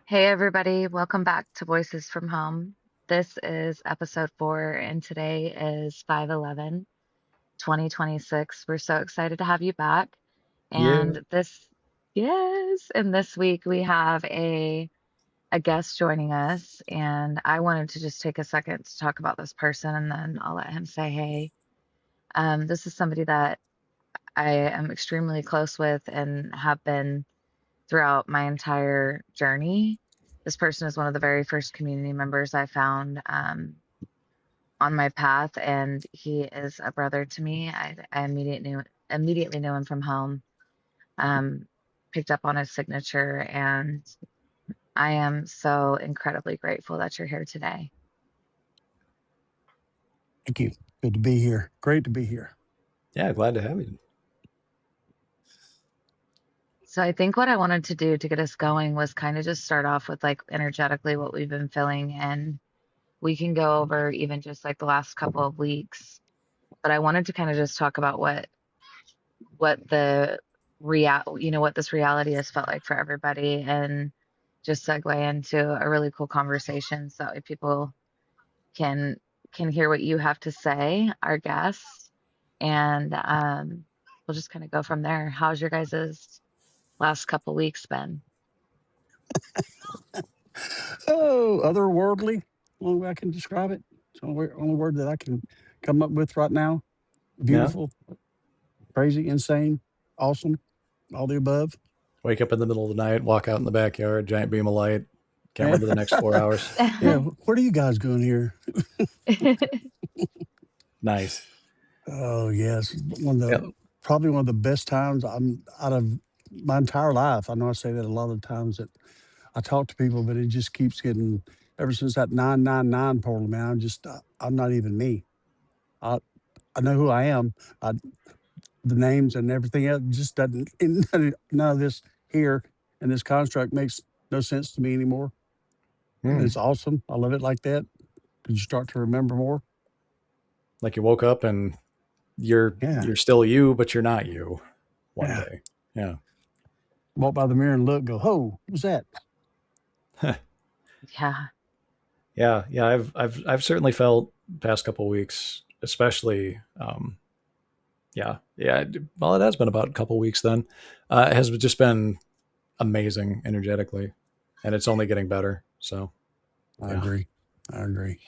Hey everybody, welcome back to Voices from Home. This is episode 4 and today is 5/11, 2026. We're so excited to have you back. Yeah. And yes, and this week we have a guest joining us and I wanted to just take a second to talk about this person and then I'll let him say hey. This is somebody that I am extremely close with and have been throughout my entire journey. This person is one of the very first community members I found on my path, and he is a brother to me. I immediately knew him from home, um, picked up on his signature, and I am so incredibly grateful that you're here today. Thank you. Good to be here. Great to be here. Yeah, glad to have you. So I think what I wanted to do to get us going was kind of just start off with like energetically what we've been feeling, and we can go over even just like the last couple of weeks, but I wanted to kind of just talk about what the what this reality has felt like for everybody, and just segue into a really cool conversation so if people can can hear what you have to say, our guests, and we'll just kind of go from there. How's your guys's last couple weeks been? Oh, otherworldly. Only way I can describe it. It's the only word that I can come up with right now. Yeah. Beautiful, crazy, insane, awesome, all the above. Wake up in the middle of the night, walk out in the backyard, giant beam of light. Can't wait Yeah. to the next 4 hours. Yeah. What are you guys doing here? Nice. Oh, yes. Yeah. Probably one of the best times I'm out of my entire life. I know I say that a lot of times that I talk to people, but it just keeps getting, ever since that 999 portal, man, I'm not even me. I, I know who I am. I, the names and everything else just doesn't, none of this here in this construct makes no sense to me anymore. And Hmm. it's awesome. I love it like that. You start to remember more. Like you woke up and you're Yeah. you're still you, but you're not you one Yeah. day. Yeah. Walk by the mirror and look, go, oh, what's that? Yeah. Yeah. Yeah. I've certainly felt past couple weeks, especially yeah. Yeah. Well, it has been about a couple weeks then. It has just been amazing energetically. And it's only getting better. So I yeah. agree. I agree.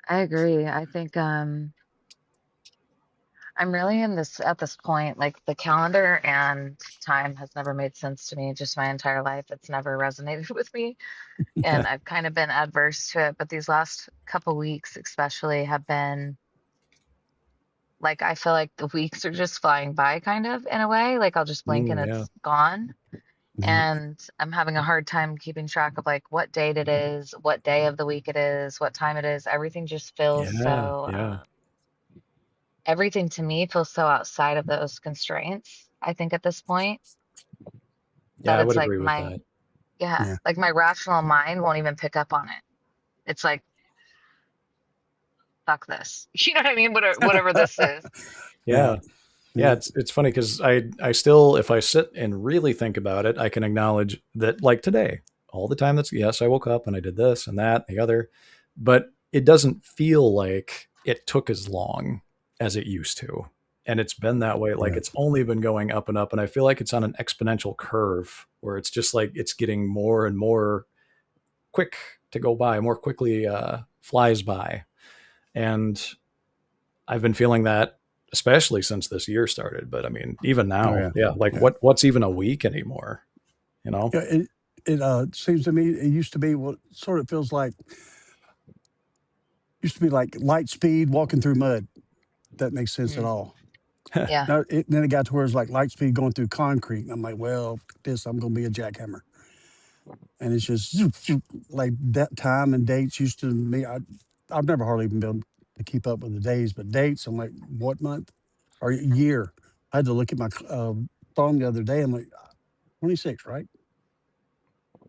I agree. I think I'm really in this at this point, like the calendar and time has never made sense to me, just my entire life. It's never resonated with me. And I've kind of been adverse to it. But these last couple weeks, especially, have been like I feel like the weeks are just flying by, kind of in a way. Like I'll just blink and Yeah. it's gone. Yeah. And I'm having a hard time keeping track of like what date it is, what day of the week it is, what time it is. Everything just feels Yeah. so, Yeah. everything to me feels so outside of those constraints, I think at this point, Yeah, that I it's would like agree with that. yeah, Yeah. like my rational mind won't even pick up on it. It's like, fuck this. You know what I mean? Whatever this is. Yeah. Yeah. Yeah, Yeah. it's funny because I still, if I sit and really think about it, I can acknowledge that, like today, all the time that's, yes, I woke up and I did this and that and the other, but it doesn't feel like it took as long as it used to. And it's been that way. Like Yeah. it's only been going up and up. And I feel like it's on an exponential curve where it's just like it's getting more and more quick to go by, more quickly flies by. And I've been feeling that especially since this year started. But I mean, even Oh, now, yeah. yeah, like Yeah. what's even a week anymore? You know? Yeah. It seems to me it used to be what sort of feels like, used to be like light speed walking through mud. If that makes sense at Mm, all. yeah. Now, then it got to where it's like light speed going through concrete. And I'm like, well, this, I'm going to be a jackhammer. And it's just zoop, zoop, like that time and dates used to me. I've never hardly even been able to keep up with the days, but dates, I'm like, what month or year? I had to look at my phone the other day. I'm like, 26, right?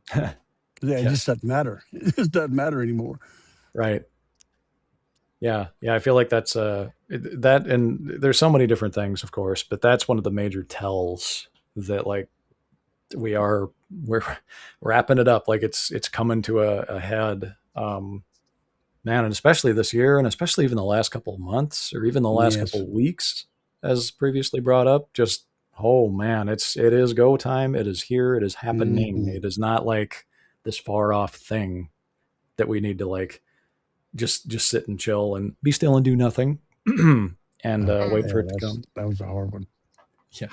'Cause, yeah, it just Yes. doesn't matter. It just doesn't matter anymore. Right. Yeah. Yeah. I feel like that's that, and there's so many different things, of course, but that's one of the major tells that like we are we're wrapping it up. Like it's coming to a head. Man, and especially this year, and especially even the last couple of months, or even the last couple Yes. of weeks, as previously brought up. Just oh man, it is go time. It is here. It is happening. Hmm. It is not like this far off thing that we need to like just sit and chill and be still and do nothing, and Mm, wait for Yeah, it to come. that was a hard one. Yeah.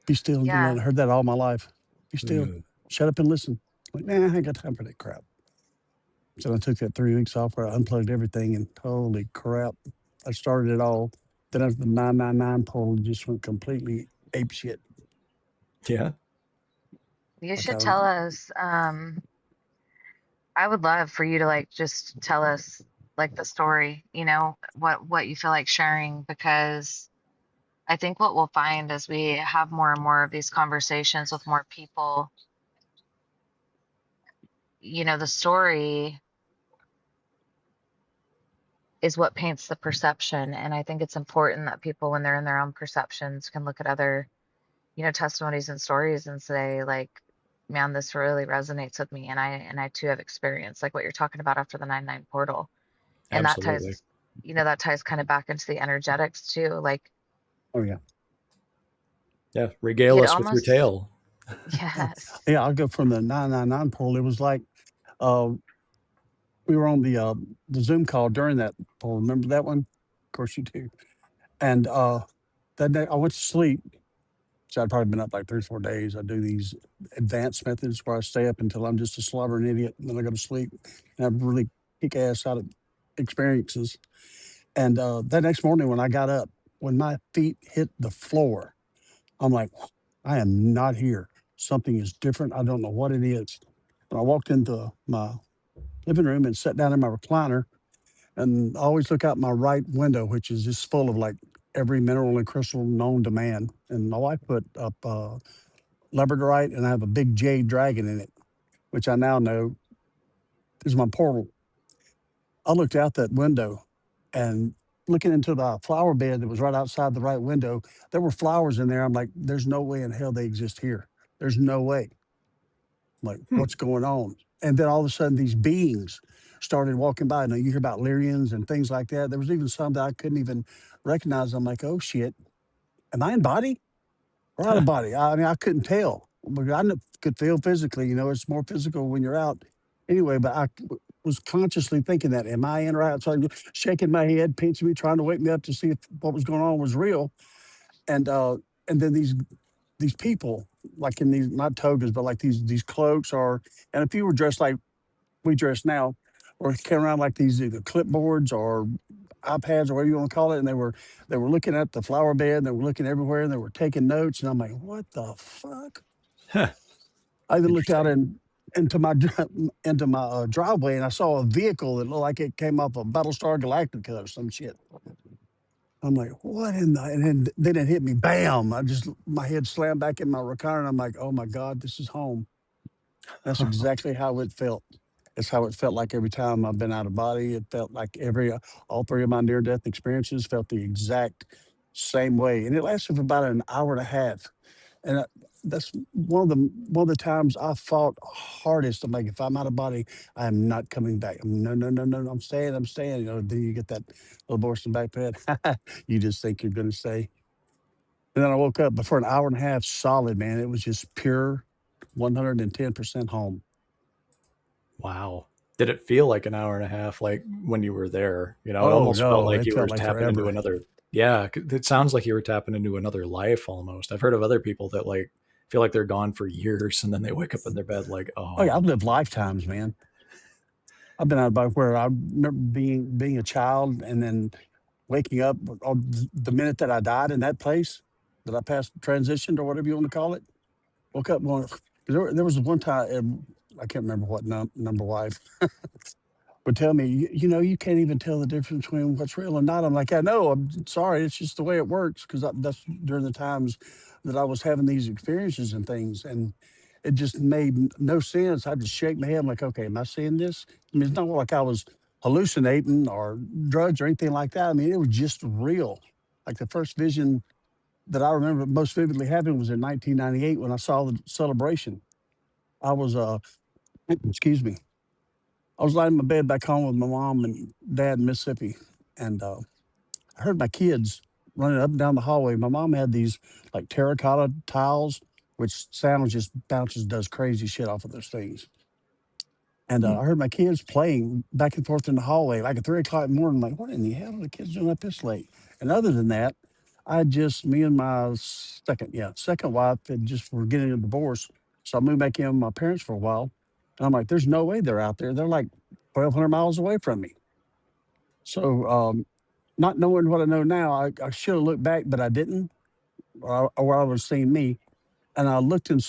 Be still and do yeah. nothing. I heard that all my life. Be still. Mm. Shut up and listen. Like, nah, I ain't got time for that crap. So I took that 3 weeks off where I unplugged everything, and holy crap, I started it all. Then after the 999 portal just went completely ape shit. Yeah. You I should tell tell us. I would love for you to like just tell us like the story, what you feel like sharing, because I think what we'll find as we have more and more of these conversations with more people, the story is what paints the perception. And I think it's important that people, when they're in their own perceptions, can look at other, testimonies and stories and say, like, man, this really resonates with me. And I too have experienced like what you're talking about after the 99 portal. And that Absolutely. ties, that ties kind of back into the energetics too. Like oh yeah. Yeah. Regale it us with your almost, tale. yes. Yeah, I'll go from the 999 portal. It was like uh, we were on the Zoom call during that portal. Remember that one? Of course you do. And that day I went to sleep. So I'd probably been up like 3 or 4 days. I do these advanced methods where I stay up until I'm just a slobbering idiot, and then I go to sleep and have really kick ass out of experiences. And that next morning when I got up, when my feet hit the floor, I'm like, I am not here. Something is different. I don't know what it is. And I walked into my living room and sat down in my recliner, and I always look out my right window, which is just full of like every mineral and crystal known to man. And my wife put up labradorite, and I have a big jade dragon in it, which I now know is my portal. I looked out that window and looking into the flower bed that was right outside the right window, there were flowers in there. I'm like, there's no way in hell they exist here. There's no way. I'm like, Hmm. what's going on? And then all of a sudden, these beings started walking by. Now, you hear about Lyrians and things like that. There was even some that I couldn't even recognize. I'm like, oh shit, am I in body or out of body? I mean, I couldn't tell. But could feel physically, it's more physical when you're out anyway. But was consciously thinking that, am I in or out? So I'm shaking my head, pinching me, trying to wake me up to see if what was going on was real. And and then these people, like in these not togas, but like these cloaks, or and if you were dressed like we dress now, or carrying around like these either clipboards or iPads or whatever you want to call it, and they were looking at the flower bed, they were looking everywhere, and they were taking notes, and I'm like, what the fuck? Huh. I even looked out Interesting. into my into my driveway, and I saw a vehicle that looked like it came off of Battlestar Galactica or some shit. I'm like, what in the? And then it hit me, bam! My head slammed back in my recliner, and I'm like, oh my god, this is home. That's exactly how it felt. It's how it felt like every time I've been out of body. It felt like all three of my near death experiences felt the exact same way, and it lasted for about an hour and a half. And that's one of the times I fought hardest. I'm like, if I'm out of body, I am not coming back. No, no, no, no, no. I'm staying. I'm staying. Then you get that little voice in the back bed. You just think you're going to stay. And then I woke up, but for an hour and a half solid, man, it was just pure 110% home. Wow. Did it feel like an hour and a half, like when you were there? It Oh almost felt no, like it you were felt like tapping into forever. another. Yeah, it sounds like you were tapping into another life almost. I've heard of other people that like feel like they're gone for years and then they wake up in their bed like, Oh yeah, I've oh, lived lifetimes, man. I've been out of body where I remember being a child and then waking up on the minute that I died in that place that I passed transitioned or whatever you want to call it. Woke up going. There was one time I can't remember what number wife would tell me. You can't even tell the difference between what's real and not. I'm like, I know. I'm sorry. It's just the way it works because that's during the times that I was having these experiences and things, and it just made no sense. I just shake my head. I'm like, okay, am I seeing this? I mean, it's not like I was hallucinating or drugs or anything like that. I mean, it was just real. Like the first vision that I remember most vividly happening was in 1998 when I saw the celebration. I was, excuse me, I was lying in my bed back home with my mom and dad in Mississippi, and I heard my kids running up and down the hallway. My mom had these like terracotta tiles, which sound just bounces, does crazy shit off of those things. And Hmm. I heard my kids playing back and forth in the hallway, like at 3 o'clock in the morning. I'm like, what in the hell are the kids doing up this late? And other than that, me and my second wife had just were getting a divorce. So I moved back in with my parents for a while. And I'm like, there's no way they're out there. They're like 1,200 miles away from me. So, not knowing what I know now, I should have looked back, but I didn't, or I would have seen me. And I looked and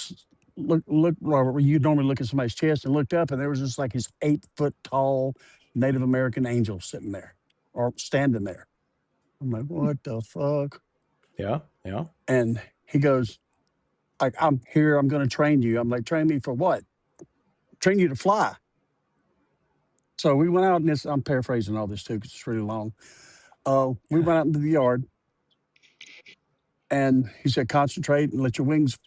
look where you normally look at somebody's chest and looked up, and there was just like his 8 foot tall Native American angel sitting there or standing there. I'm like, what the fuck? Yeah, yeah. And he goes, like, I'm here. I'm going to train you. I'm like, train me for what? Train you to fly. So we went out, and this, I'm paraphrasing all this too because it's really long. We went out into the yard, and he said, concentrate and let your wings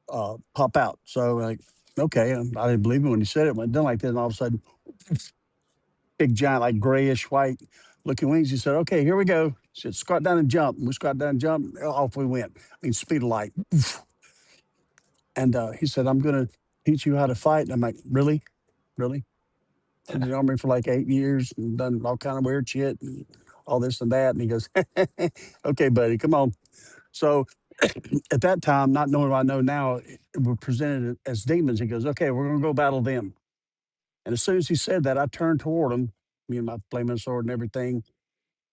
pop out. So like, okay, and I didn't believe him when he said it. Went done like that, and all of a sudden, big giant, like grayish white looking wings. He said, "Okay, here we go." He said, "Squat down and jump." And we squat down and jump. Off we went. I mean, speed of light. And he said, "I'm going to teach you how to fight." And I'm like, "Really, really?" Been in the army for like 8 years and done all kind of weird shit and all this and that. And he goes, "Okay, buddy, come on." So at that time, not knowing what I know now, we're presented as demons. He goes, "Okay, we're going to go battle them." And as soon as he said that, I turned toward him, me and my flaming sword and everything,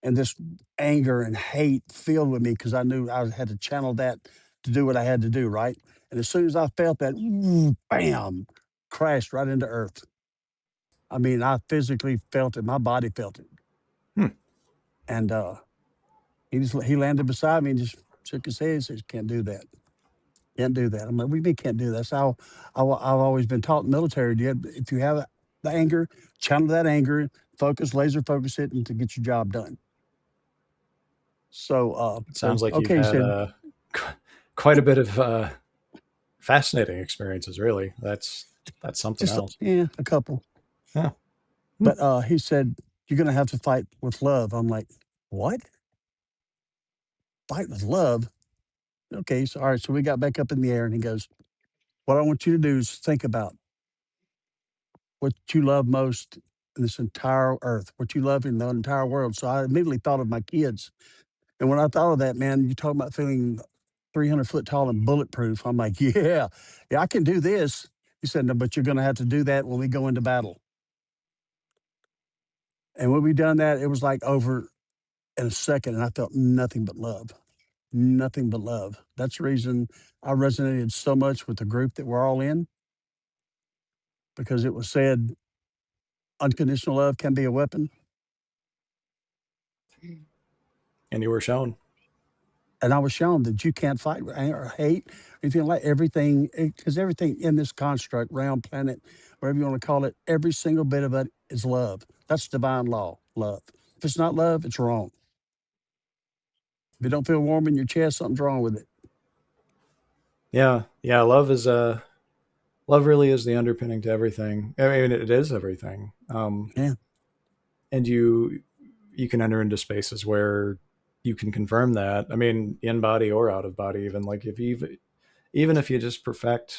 and this anger and hate filled with me because I knew I had to channel that to do what I had to do, right? And as soon as I felt that, bam, crashed right into earth. I mean, I physically felt it. My body felt it. Hmm. And he landed beside me and just shook his head and says, "Can't do that. Can't do that." I'm like, "We mean can't do that?" That's how I've always been taught in the military. If you have the anger, channel that anger, focus, laser focus it, and to get your job done. So, It sounds like you've okay, he had said, quite a bit of fascinating experiences. Really, that's something just, else. yeah, a couple. Yeah. Hmm. But he said, "You're going to have to fight with love." I'm like, "What? Fight with love?" Okay, so all right, so we got back up in the air, and he goes, "What I want you to do is think about what you love most in this entire earth, what you love in the entire world." So I immediately thought of my kids. And when I thought of that, man, you talk about feeling 300 foot tall and bulletproof. I'm like, yeah, yeah, I can do this. He said, "No, but you're going to have to do that when we go into battle." And when we done that, it was like over in a second, and I felt nothing but love, nothing but love. That's the reason I resonated so much with the group that we're all in, because it was said unconditional love can be a weapon. And you were shown. And I was shown that you can't fight with anger or hate, anything like everything, because everything in this construct, round planet, whatever you want to call it, every single bit of it is love. That's divine law, love. If it's not love, it's wrong. If it don't feel warm in your chest, something's wrong with it. Yeah, yeah. Love really is the underpinning to everything. I mean, it is everything. Yeah, And you can enter into spaces where you can confirm that. I mean, in body or out of body, even like if you even if you just perfect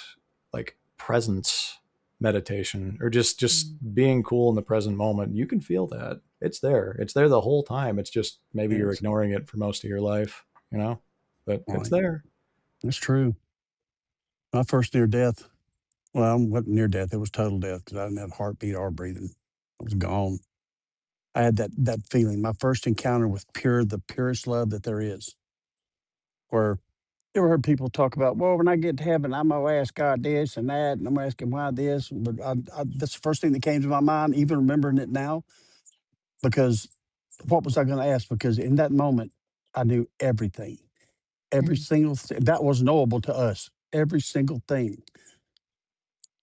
like presence meditation or just mm, being cool in the present moment, you can feel that it's there. It's there the whole time. It's just maybe you're yes, ignoring it for most of your life, you know. But it's right. there. That's true. My first near death, well, it wasn't near death, it was total death because I didn't have heartbeat or breathing. I was gone. I had that feeling, my first encounter with the purest love that there is, where you ever heard people talk about, well, when I get to heaven, I'm gonna ask God this and that, and I'm gonna ask Him why this. But that's the first thing that came to my mind, even remembering it now. Because what was I going to ask? Because in that moment, I knew everything, every Mm. single thing that was knowable to us, every single thing,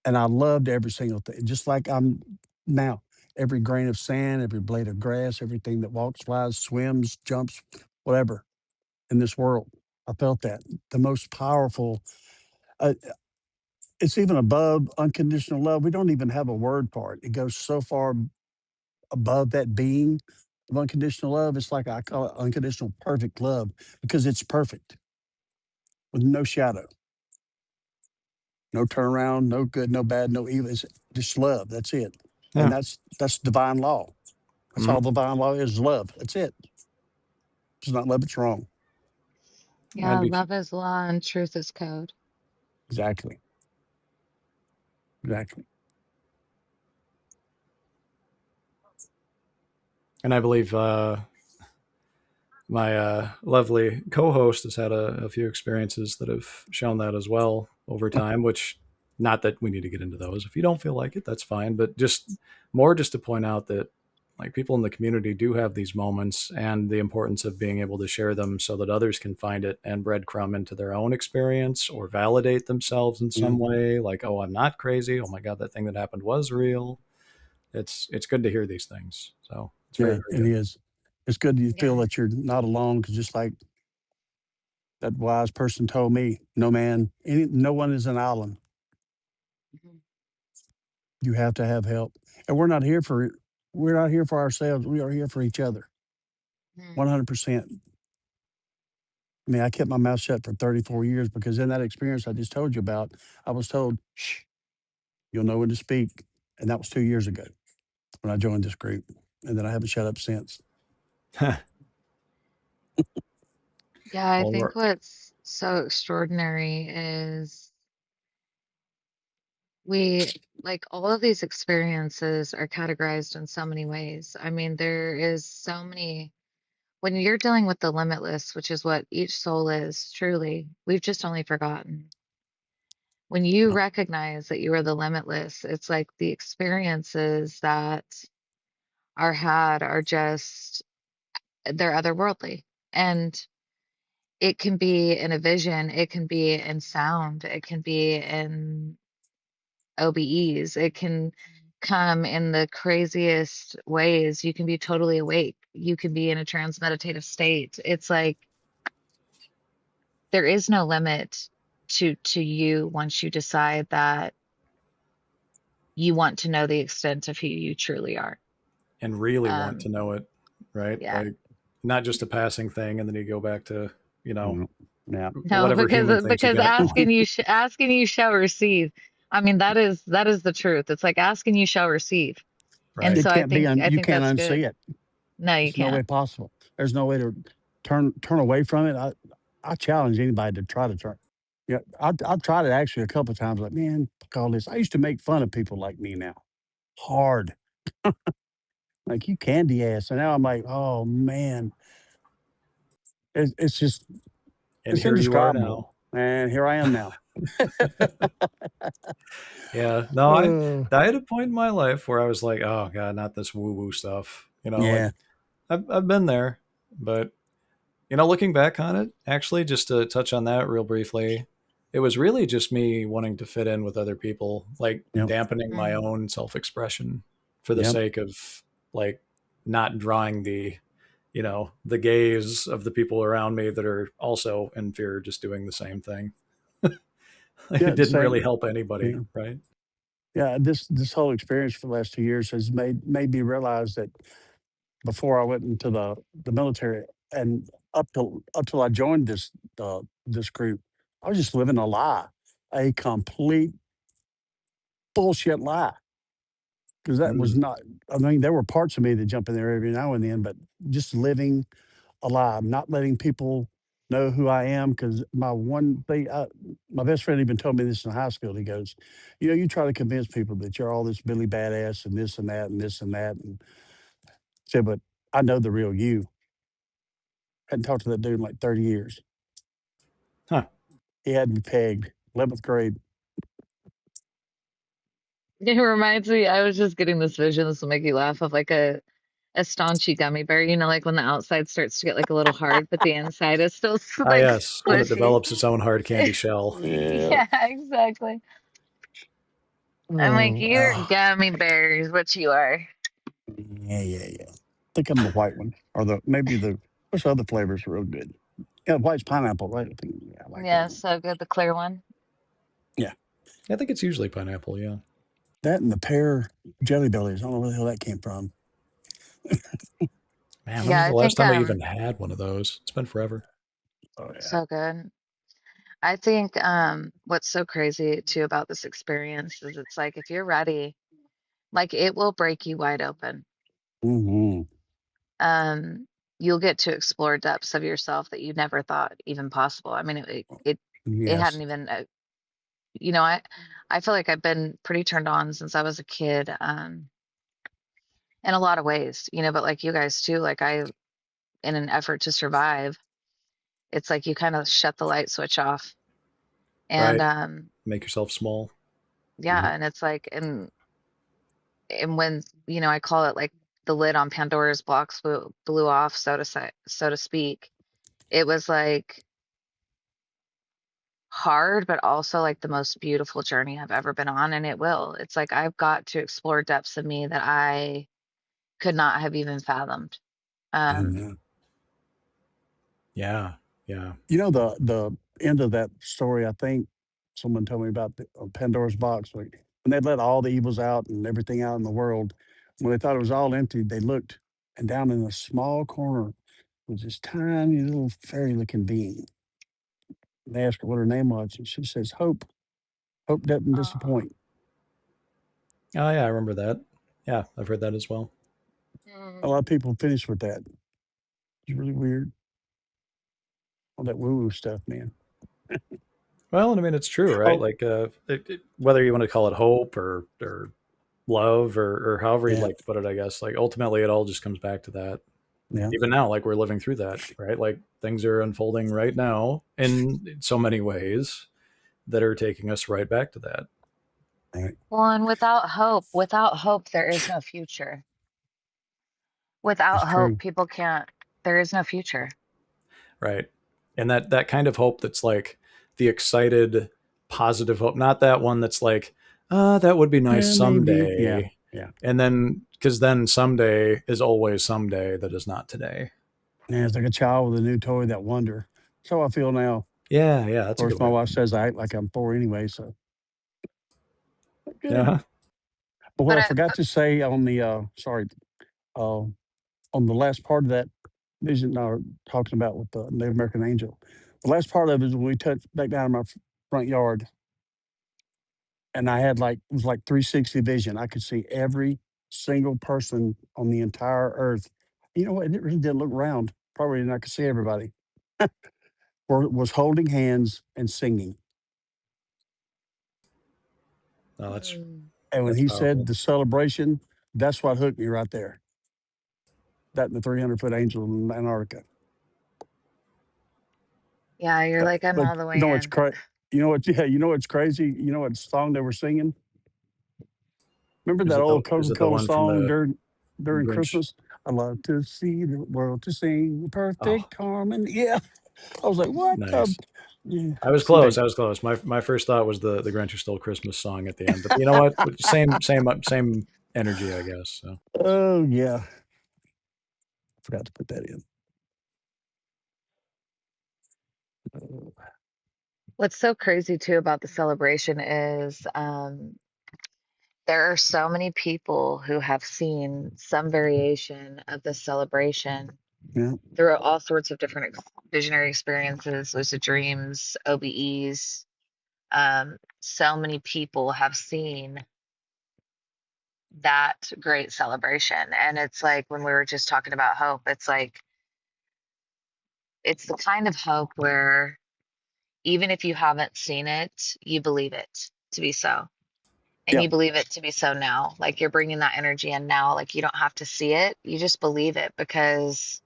and I loved every single thing, just like I'm now. Every grain of sand, every blade of grass, everything that walks, flies, swims, jumps, whatever in this world. I felt that the most powerful. Uh, it's even above unconditional love. We don't even have a word for it. It goes so far above that being of unconditional love. It's like I call it unconditional perfect love because it's perfect with no shadow, no turnaround, no good, no bad, no evil. It's just love. That's it. And Yeah. that's divine law. That's Mhm. all divine law is love. That's it. It's not love, it's wrong. Yeah, And love is law and truth is code. Exactly. Exactly. I believe my lovely co-host has had a few experiences that have shown that as well over time, which not that we need to get into those. If you don't feel like it, that's fine, but just to point out that like people in the community do have these moments and the importance of being able to share them so that others can find it and breadcrumb into their own experience or validate themselves in Yeah. some way, like, oh, I'm not crazy, oh my god, that thing that happened was real. It's good to hear these things, so it's very, Yeah, very it good. is. It's good you feel Yeah. that you're not alone because just like that wise person told me, no man, no one is an island. Mhm. You have to have help. And we're not here for ourselves. We are here for each other. Mhm. 100%. I mean, I kept my mouth shut for 34 years because in that experience I just told you about, I was told, shh, you'll know when to speak. And that was 2 years ago when I joined this group. And then I haven't shut up since. Yeah, I Well, think what's so extraordinary is we like all of these experiences are categorized in so many ways. I mean, there is so many when you're dealing with the limitless, which is what each soul is, truly, we've just only forgotten. When you Yeah. recognize that you are the limitless, it's like the experiences that are had are just they're otherworldly. And it can be in a vision, it can be in sound, it can be in OBEs, it can come in the craziest ways. You can be totally awake, you can be in a trance meditative state. It's like there is no limit to you once you decide that you want to know the extent of who you truly are. and really want to Um, know it, right? yeah. Like not just a passing thing, and then you go back to Mhm. Yeah. No, whatever human things you because got going, asking you shall receive. I mean, that is the truth. It's like asking you shall receive. And right? It so can't be, I you think can't that's good. unsee it. No, you There's no way can't. possible. There's no way to turn away from it. I challenge anybody to try to turn. Yeah, I've tried it actually a couple of times. Like, man, fuck all this. I used to make fun of people like me now, hard, like you candy ass. And now I'm like, oh man, it's just And it's here you are indescribable. now. And here I am now. Yeah, no, Uh, I had a point in my life where I was like, oh god, not this woo woo stuff. Like yeah, I've been there, but looking back on it, actually, just to touch on that real briefly, it was really just me wanting to fit in with other people, like yep, dampening my Mm. own self expression for the yep, sake of like not drawing the gaze of the people around me that are also in fear, just doing the same thing. yeah. It didn't really Same. help anybody, Yeah, right? yeah. This whole experience for the last 2 years has made me realize that before I went into the military and up till I joined this group, I was just living a lie, a complete bullshit lie. Because that was Mm. not. I mean, there were parts of me that jump in there every now and then, but just living a lie, not letting people know who I am. Because my one thing, my best friend even told me this in high school. He goes, you try to convince people that you're all this Billy badass and this and that and this and that, and said, but I know the real you. Hadn't talked to that dude in like 30 years. Huh. He had me pegged, 11th grade. It reminds me, I was just getting this vision, this will make you laugh, of like a staunchy gummy bear, like when the outside starts to get like a little hard, but the inside is still Ah, like yes, when it squishy. develops its own hard candy shell. Yeah. Yeah, exactly. I'm like, Oh, you're gummy bears, what you are. yeah, yeah, yeah. I think I'm the white one, or maybe the which other flavors are real good. Yeah, white's pineapple, right? I think, yeah, I like that Yeah, one. so good. The clear one. Yeah, I think it's usually pineapple. Yeah. that and the pear jelly bellies. I don't know where the hell that came from. Man, when Yeah, was the I last think time I even had one of those? It's been forever. Oh yeah. so good. I think what's so crazy too about this experience is it's like if you're ready, like it will break you wide open. Hmm. Um, you'll get to explore depths of yourself that you never thought even possible. I mean, it hadn't Yes. even you know, I feel like I've been pretty turned on since I was a kid, in a lot of ways, but like you guys too, like in an effort to survive, it's like you kind of shut the light switch off. And Right. Make yourself small. yeah, and it's like and when, I call it like the lid on Pandora's box blew off, so to speak. It was like hard, but also like the most beautiful journey I've ever been on, and it will. It's like I've got to explore depths of me that I could not have even fathomed. Um, Amen. Yeah. Yeah. You know the end of that story. I think someone told me about the Pandora's box. Like when they let all the evils out and everything out in the world, when they thought it was all empty, they looked, and down in a small corner was this tiny little fairy-looking being. And they asked her what her name was, and she says, "Hope. Hope doesn't oh, disappoint." Oh yeah, I remember that. Yeah, I've heard that as well. A lot mm. of people finish with that. It's really weird. All that woo-woo stuff, man. Well, and I mean it's true, right? Oh, Like whether you want to call it hope or love or however you'd yeah, like to put it, I guess. Like ultimately, it all just comes back to that. yeah, Even now, like we're living through that, right? Like things are unfolding right now in so many ways that are taking us right back to that, right. Well, and without hope, there is no future. It's Without hope, true. people can't, there is no future. right? And that kind of hope that's like the excited, positive hope, not that one that's like, that would be nice Yeah, maybe. Yeah, someday, yeah. and then because then someday is always someday that is not today. Yeah, it's like a child with a new toy, that wonder. So I feel now. Of Yeah, yeah, that's a course, good my way of wife putting it. says I act like I'm 4 anyway, so good. Yeah, But what But I forgot to say on the, sorry, uh, on the last part of that vision I was talking about with the Native American angel, the last part of it is when we touched back down in my front yard, and I had like, it was like 360 vision. I could see every single person on the entire earth. You know what? It really didn't look round. Probably, and I could see everybody. Was holding hands and singing. no, mm, And when that's he said powerful. the celebration, that's what hooked me right there. That and the 300-foot angel in Antarctica. yeah, you're like, I'm But all the you way know what's in. crazy? You know what? Yeah, you know what's crazy? You know what song they were singing? Remember that old Is Coca it the Cola one from song the during Grinch? Christmas? I love to see the world to sing Oh, perfect harmony. Yeah, I was like, what the? nice. Yeah. I was See, close. they. I was close. My first thought was the Grinch Who Stole Christmas song at the end, but you know what? Same energy, I guess. So Oh yeah, forgot to put that in. Uh, What's so crazy too about the celebration is there are so many people who have seen some variation of the celebration yeah, through all sorts of different visionary experiences, lucid dreams, OBEs. So many people have seen that great celebration. And it's like when we were just talking about hope, it's like it's the kind of hope where even if you haven't seen it, you believe it to be so. And yeah, you believe it to be so now. Like you're bringing that energy in now. Like you don't have to see it. You just believe it because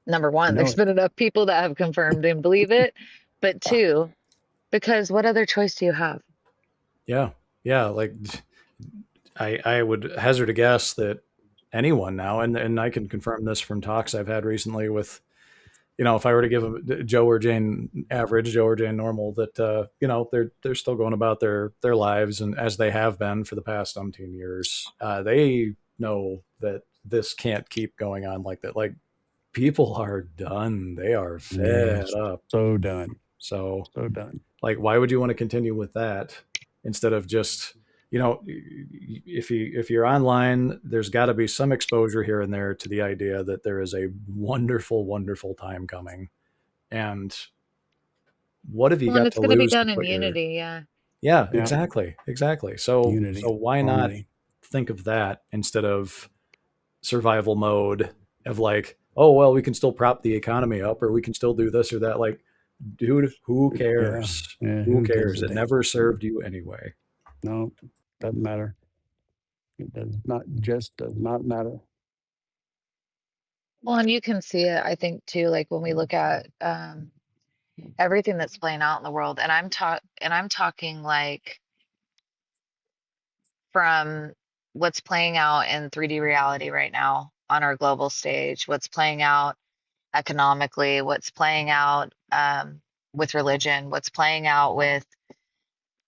number I one, know there's it. been enough people that have confirmed and believe it. But two, because what other choice do you have? yeah, yeah. Like I would hazard a guess that anyone now, and I can confirm this from talks I've had recently with, if I were to give a Joe or Jane average, Joe or Jane normal, that they're still going about their lives and as they have been for the past umpteen years, they know that this can't keep going on like that. Like people are done. They are fed Yes. up. So done. So, So done. like, why would you want to continue with that instead of just, if you're online, there's got to be some exposure here and there to the idea that there is a wonderful, wonderful time coming. And what have you Well, and got it's to going to be lose to done in put your unity. Yeah. Yeah, Yeah. exactly. Exactly. So Unity, why not harmony. think of that instead of survival mode of like, oh well, we can still prop the economy up or we can still do this or that. Like, dude, who Yeah. cares? Yeah. Who Who gives cares? a It damn? never served you anyway. No, doesn't matter. It does not matter. Well, and you can see it, I think, too, like when we look at everything that's playing out in the world, and I'm talking like from what's playing out in 3D reality right now on our global stage, what's playing out economically, what's playing out with religion, what's playing out with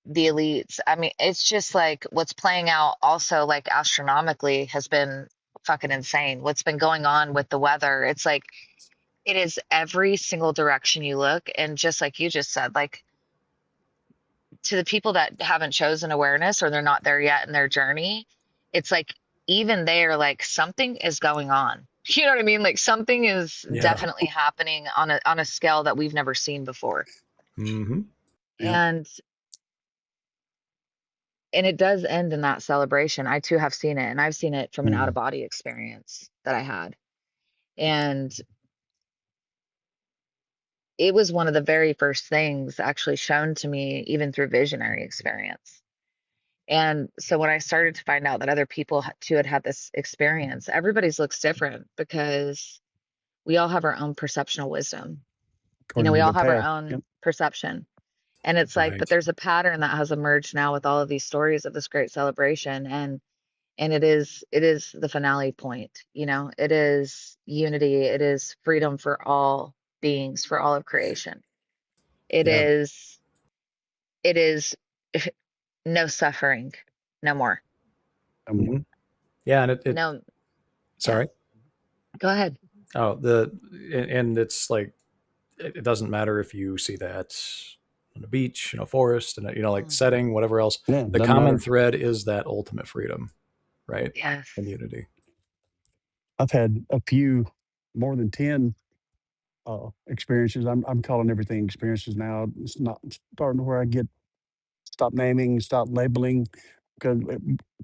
the elites. I mean, it's just like what's playing out also like astronomically has been fucking insane. What's been going on with the weather? It's like it is every single direction you look, and just like you just said, like to the people that haven't chosen awareness or they're not there yet in their journey, it's like even there, like something is going on. You know what I mean? Like something is Yeah. definitely happening on a scale that we've never seen before. Mm-hmm. Yeah. And it does end in that celebration. I too have seen it, and I've seen it from an out of Mm. body experience that I had. And it was one of the very first things actually shown to me, even through visionary experience. And so when I started to find out that other people too had had this experience, everybody's looks different because we all have our own perceptual wisdom. You know, According we to all their have our path. own Yep. perception. And it's like, but Right. there's a pattern that has emerged now with all of these stories of this great celebration. And it is the finale point, you know, it is unity, it is freedom for all beings, for all of creation. It Yeah. is it is no suffering, no more. And Mm-hmm. more. Yeah, and it No, yeah. sorry. Go ahead. Oh, and it's like it doesn't matter if you see that on a beach, forest, and like Hmm. setting, whatever else. Yeah. The Doesn't common matter. thread is that ultimate freedom, right? Yes. And unity. I've had a few, more than 10 experiences. I'm calling everything experiences now. It's not starting where I get stop naming, stop labeling, because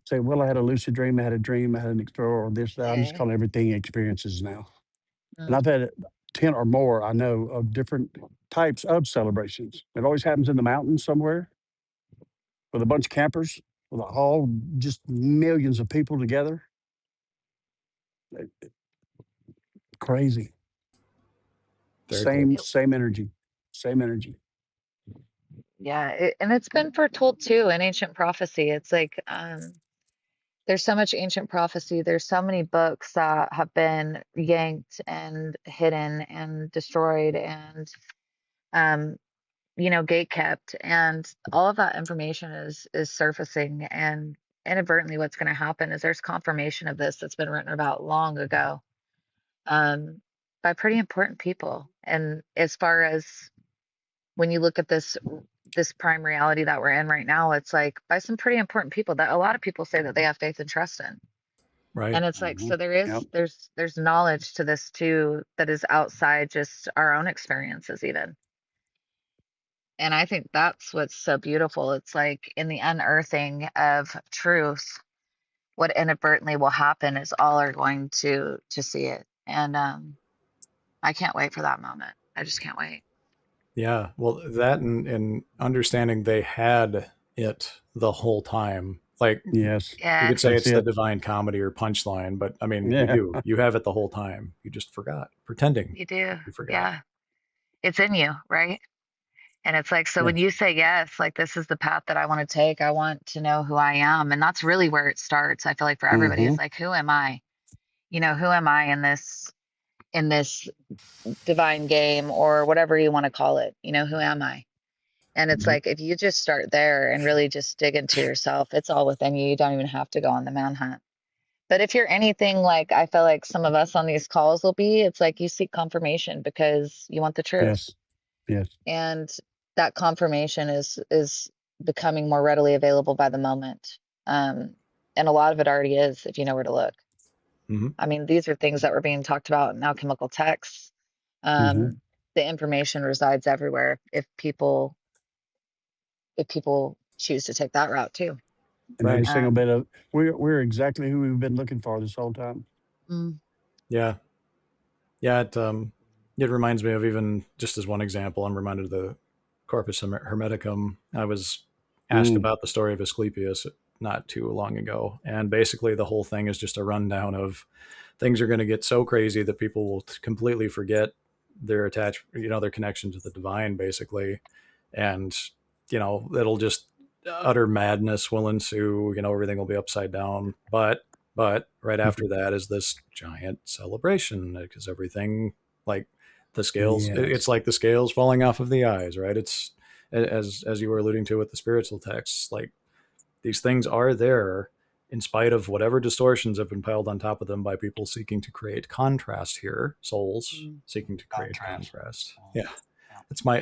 say, well, I had a lucid dream, I had a dream, I had an experience, or this, that. I'm just Yeah. calling everything experiences now. And I've Mm. had 10 or more, I know, of different types of celebrations. It always happens in the mountains somewhere with a bunch of campers, with all just millions of people together. Crazy. Very cool. Same energy. Same energy. Yeah, and it's been foretold too in ancient prophecy. It's like there's so much ancient prophecy. There's so many books that have been yanked and hidden and destroyed and um, gate kept, and all of that information is surfacing. And inadvertently, what's going to happen is there's confirmation of this that's been written about long ago um, by pretty important people. And as far as when you look at this prime reality that we're in right now, it's like by some pretty important people that a lot of people say that they have faith and trust in. Right. And it's like, Hmm. so Yep. there's knowledge to this too that is outside just our own experiences even. And I think that's what's so beautiful. It's like in the unearthing of truth, what inadvertently will happen is all are going to see it. And I can't wait for that moment. I just can't wait. Yeah. Well, that and understanding they had it the whole time. Like, Yes. you Yeah, could say That's it's the it. divine comedy or punchline, but I mean, you Yeah. do. You have it the whole time. You just forgot, pretending you do. you forgot. Yeah. It's in you, right? And it's like, so when Yes. you say yes, like this is the path that I want to take, I want to know who I am. And that's really where it starts. I feel like for everybody, Hmm. it's like, who am I? Who am I in this divine game or whatever you want to call it? Who am I? And it's Hmm. like if you just start there and really just dig into yourself, it's all within you. You don't even have to go on the manhunt. But if you're anything like I feel like some of us on these calls will be, it's like you seek confirmation because you want the truth. Yes. Yes. And that confirmation is becoming more readily available by the moment. And a lot of it already is if you know where to look. Hmm. I mean, these are things that were being talked about in alchemical texts. Hmm. The information resides everywhere if people choose to take that route too. And every Right. single Um, bit of we're exactly who we've been looking for this whole time. mm, Yeah. Yeah. It reminds me of, even just as one example, I'm reminded of the Corpus Hermeticum. I was asked Mm. about the story of Asclepius not too long ago. And basically, the whole thing is just a rundown of things are going to get so crazy that people will completely forget their their connection to the divine, basically. And, it'll just, utter madness will ensue, everything will be upside down. But right after that is this giant celebration because everything, like the scales, it's Yes. like the scales falling off of the eyes, right? It's, as you were alluding to with the spiritual texts, like these things are there in spite of whatever distortions have been piled on top of them by people seeking to create contrast here, souls mm. seeking to create Contrast. contrast. Yeah,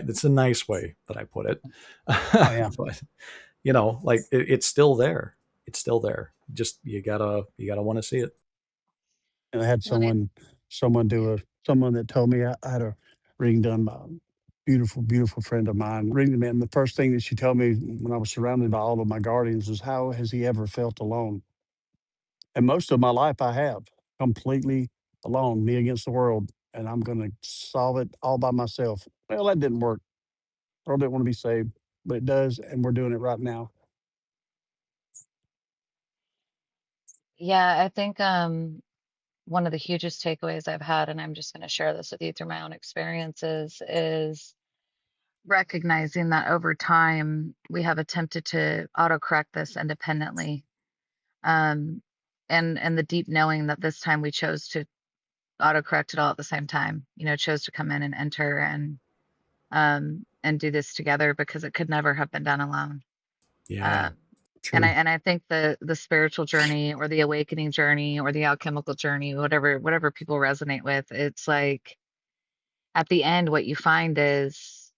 that's a nice way that I put it. Oh yeah. But like it's still there. It's still there. Just you gotta want to see it. And I had Well, and someone that told me I had a reading done by a beautiful, beautiful friend of mine. Reading me, and the first thing that she told me when I was surrounded by all of my guardians was, "How has he ever felt alone?" And most of my life, I have completely alone, me against the world, and I'm going to solve it all by myself. Well, that didn't work. I didn't want to be saved, but it does, and we're doing it right now. yeah, I think one of the hugest takeaways I've had, and I'm just going to share this with you through my own experiences, is recognizing that over time we have attempted to autocorrect this independently. Um, and the deep knowing that this time we chose to autocorrect it all at the same time, chose to come in and enter and do this together because it could never have been done alone. Yeah. Um, and I True. and I think the spiritual journey or the awakening journey or the alchemical journey, whatever people resonate with, it's like at the end what you find is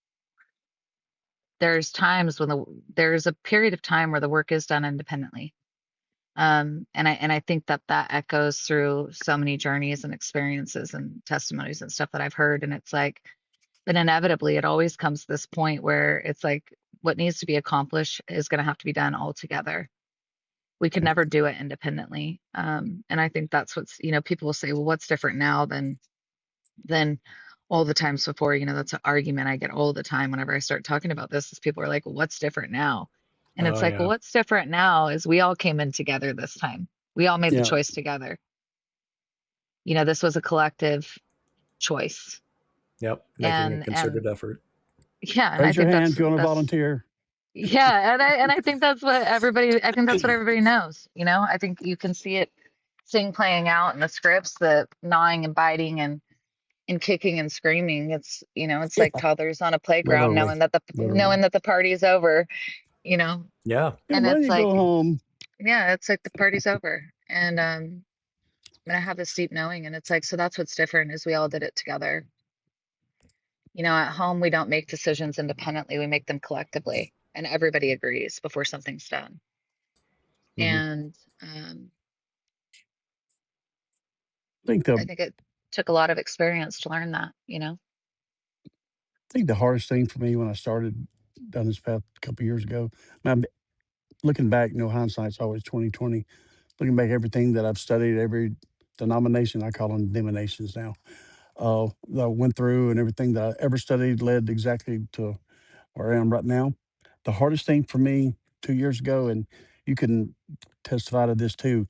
there's times when there's a period of time where the work is done independently. And I think that echoes through so many journeys and experiences and testimonies and stuff that I've heard. And it's like, but inevitably it always comes to this point where it's like what needs to be accomplished is going to have to be done all together. We could never do it independently. And I think that's what's, people will say, well, what's different now than all the times before? That's an argument I get all the time whenever I start talking about this, is people are like, well, what's different now? And Oh it's like, well, yeah. what's different now is we all came in together this time. We all made the Yeah. choice together. This was a collective choice. Yep. Making a And concerted effort. yeah, and I Raise your think hand that's if you want to that's volunteer. yeah, and I think that's what everybody knows. I think you can see it seeing playing out in the scripts, the gnawing and biting and kicking and screaming. It's Yeah, like toddlers on a playground literally. knowing that the Literally. knowing that the party's over, you know, Yeah. Good and it's money, go like, home. yeah, it's like the party's over. And I have this deep knowing, and it's like, so that's what's different is we all did it together. At home we don't make decisions independently, we make them collectively, and everybody agrees before something's done. Hmm. And um, I think the I think it took a lot of experience to learn that. I think the hardest thing for me when I started down this path a couple years ago. Now, looking back, hindsight's always 2020. Looking back, everything that I've studied, every denomination, I call them denominations now, that I went through, and everything that I ever studied led exactly to where I am right now. The hardest thing for me 2 years ago, and you can testify to this too,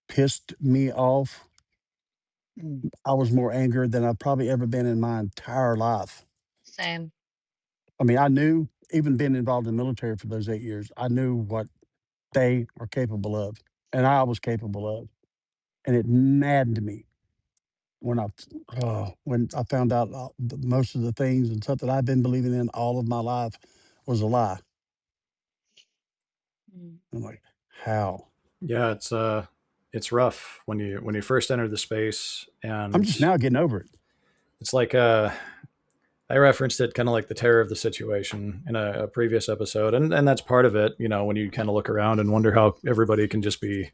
pissed me off. Mm, I was more angry than I've probably ever been in my entire life. same. I mean, I knew, even being involved in the military for those 8 years, I knew what they are capable of, and I was capable of. And it maddened me when I found out most of the things and stuff that I've been believing in all of my life was a lie. Mm, I'm like, how? Yeah. it's rough when you first enter the space, I'm and just now getting over it. it's like I referenced it kind of like the terror of the situation in a previous episode, and that's part of it. You know, when you kind of look around and wonder how everybody can just be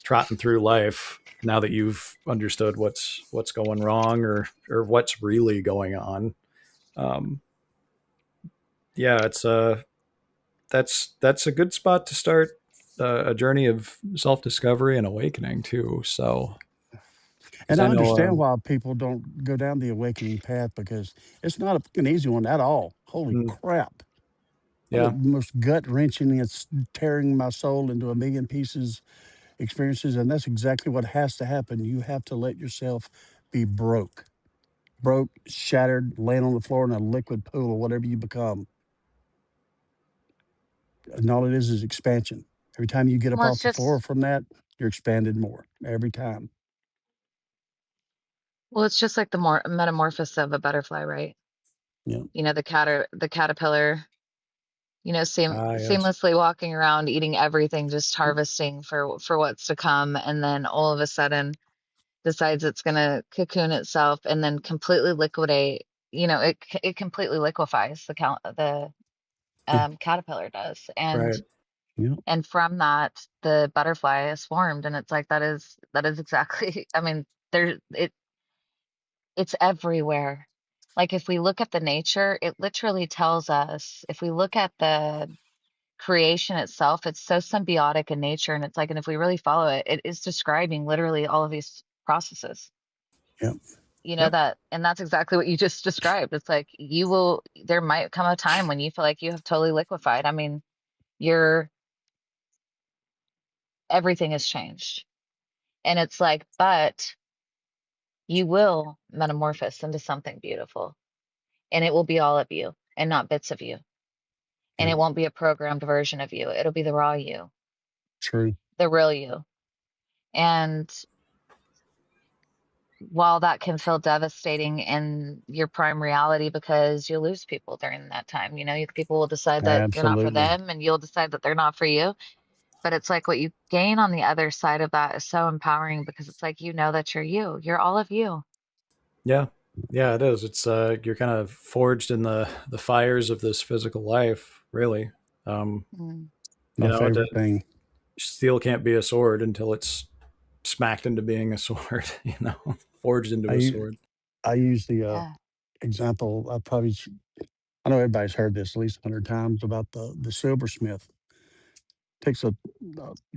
trotting through life now that you've understood what's going wrong, or what's really going on. Um, yeah, it's that's a good spot to start a journey of self discovery and awakening too. So, because And I I know, understand why people don't go down the awakening path because it's not an easy one at all. Holy crap. The yeah, most gut wrenching, it's tearing my soul into a million pieces experiences. And that's exactly what has to happen. You have to let yourself be broke, shattered, laying on the floor in a liquid pool or whatever you become. And all it is expansion. Every time you get up Well, off it's the floor just from that, you're expanded more every time. well, it's just like the more metamorphosis of a butterfly, right? Yeah. You know, the caterpillar, you know, yes, seamlessly walking around, eating everything, just harvesting for what's to come, and then all of a sudden decides it's gonna cocoon itself and then completely liquidate. You know, it completely liquefies the Yeah. caterpillar does, right, Yeah. and from that the butterfly is formed, and it's like that is exactly. I mean, it's everywhere. Like if we look at the nature, it literally tells us. If we look at the creation itself, it's so symbiotic in nature, and it's like, and if we really follow it, it is describing literally all of these processes. Yeah. You know yep, that, and that's exactly what you just described. It's like there might come a time when you feel like you have totally liquefied. I mean, you're everything has changed. And it's like, but you will metamorphose into something beautiful, and it will be all of you and not bits of you. And Yeah. it won't be a programmed version of you. It'll be the raw you, True. the real you. And while that can feel devastating in your prime reality because you'll lose people during that time, you know, people will decide that you're not for Absolutely. them and you'll decide that they're not for you. But it's like what you gain on the other side of that is so empowering because it's like, you know, that you're you, you're all of you. yeah, yeah. It is. It's you're kind of forged in the fires of this physical life, really. Um, Mm. you My know, favorite thing. steel can't be a sword until it's smacked into being a sword. You know, forged into I a use, sword. I use the Yeah. example. I know everybody's heard this at least 100 times about the silversmith takes a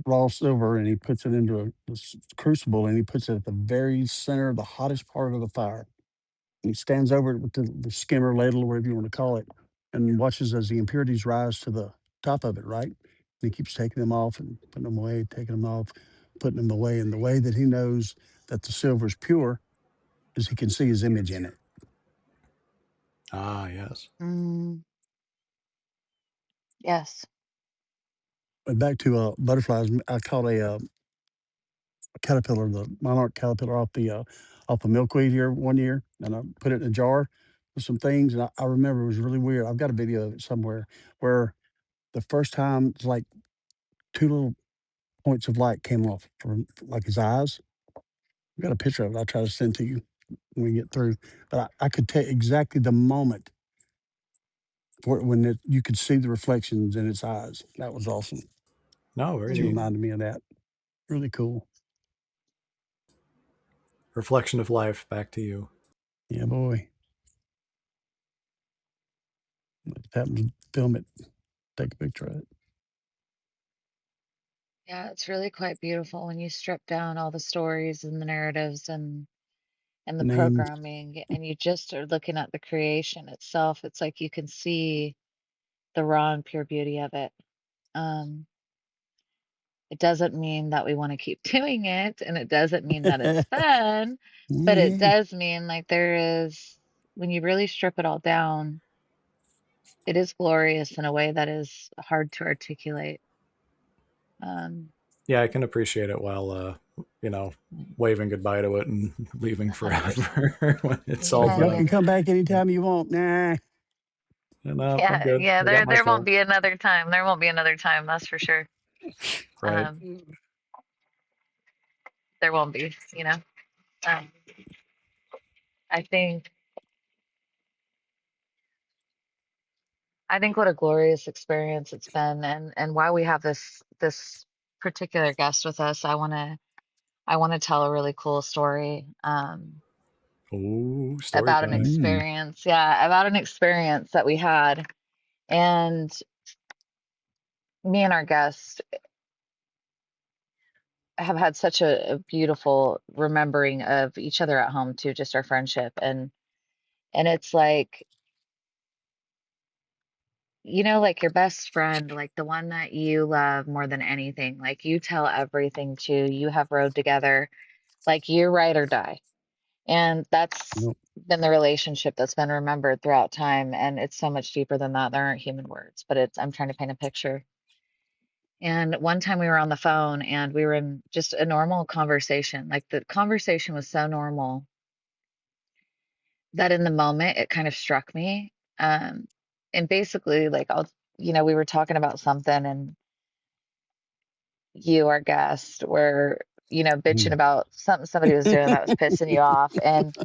raw silver and he puts it into a crucible and he puts it at the very center of the hottest part of the fire. And he stands over it with the skimmer ladle, whatever you want to call it, and watches as the impurities rise to the top of it, right? And he keeps taking them off and putting them away, taking them off, putting them away. And the way that he knows that the silver is pure is he can see his image in it. Ah, yes. Mm. Yes. But back to butterflies, I caught a caterpillar, the monarch caterpillar off the milkweed here one year, and I put it in a jar with some things. And I remember it was really weird. I've got a video of it somewhere where the first time it's like two little points of light came off from like his eyes. I've got a picture of it. I'll try to send to you when we get through. But I could tell exactly the moment when you could see the reflections in its eyes. That was awesome. No, very She neat. Mm. reminded me of that. Really cool. Reflection of life back to you. Yeah, boy. Just happened to film it, take a picture of it. Yeah, it's really quite beautiful when you strip down all the stories and the narratives and the Names. programming, and you just are looking at the creation itself. It's like you can see the raw and pure beauty of it. Um, it doesn't mean that we want to keep doing it, and it doesn't mean that it's fun, but it Yeah. does mean like there is, when you really strip it all down, it is glorious in a way that is hard to articulate. Um, Yeah, I can appreciate it while you know, waving goodbye to it and leaving 100%. forever when it's all Like, Yeah, y'all yeah. can done. come back anytime you want. Nah. And I'm Yeah, good. yeah, I got my there won't fill. be another time. There won't be another time, that's for sure. Right. Um, there won't be, you know. Um, I think I think what a glorious experience it's been, and why we have this particular guest with us. I want to tell a really cool story Oh, story about an time. Mm. experience. Yeah, about an experience that we had, and me and our guest have had such a beautiful remembering of each other at home too, just our friendship, and it's like, like your best friend, like the one that you love more than anything, like you tell everything to, you have rode together, like you ride or die. And that's Yep. been the relationship that's been remembered throughout time. And it's so much deeper than that. There aren't human words, but I'm trying to paint a picture. And one time we were on the phone and we were in just a normal conversation. Like the conversation was so normal that in the moment it kind of struck me. And basically, like, we were talking about something, and you, our guest, were, bitching Mm. about something somebody was doing that was pissing you off. And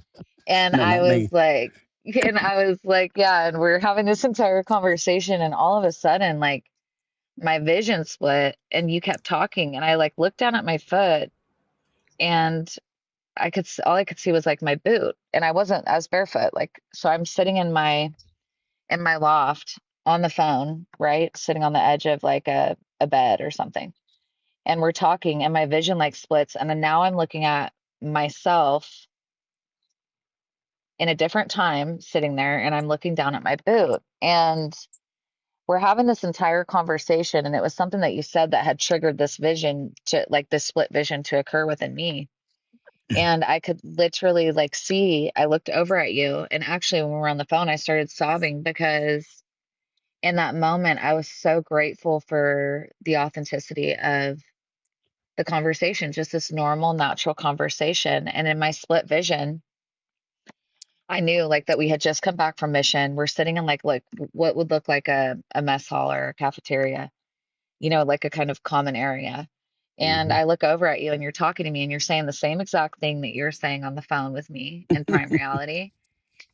No, I not was me. like, yeah, and we're having this entire conversation, and all of a sudden, like, my vision split, and you kept talking, and I like looked down at my foot, and all I could see was like my boot, and I was barefoot, like, so I'm sitting in my loft on the phone, right, sitting on the edge of like a bed or something, and we're talking, and my vision like splits, and then now I'm looking at myself in a different time sitting there, and I'm looking down at my boot, and we're having this entire conversation, and it was something that you said that had triggered this vision to, like, this split vision to occur within me. And I could literally like see, I looked over at you, and actually when we were on the phone I started sobbing because in that moment I was so grateful for the authenticity of the conversation, just this normal natural conversation. And in my split vision, I knew like that we had just come back from mission. We're sitting in like what would look like a mess hall or a cafeteria, like a kind of common area. And Hmm. I look over at you, and you're talking to me, and you're saying the same exact thing that you're saying on the phone with me in prime reality.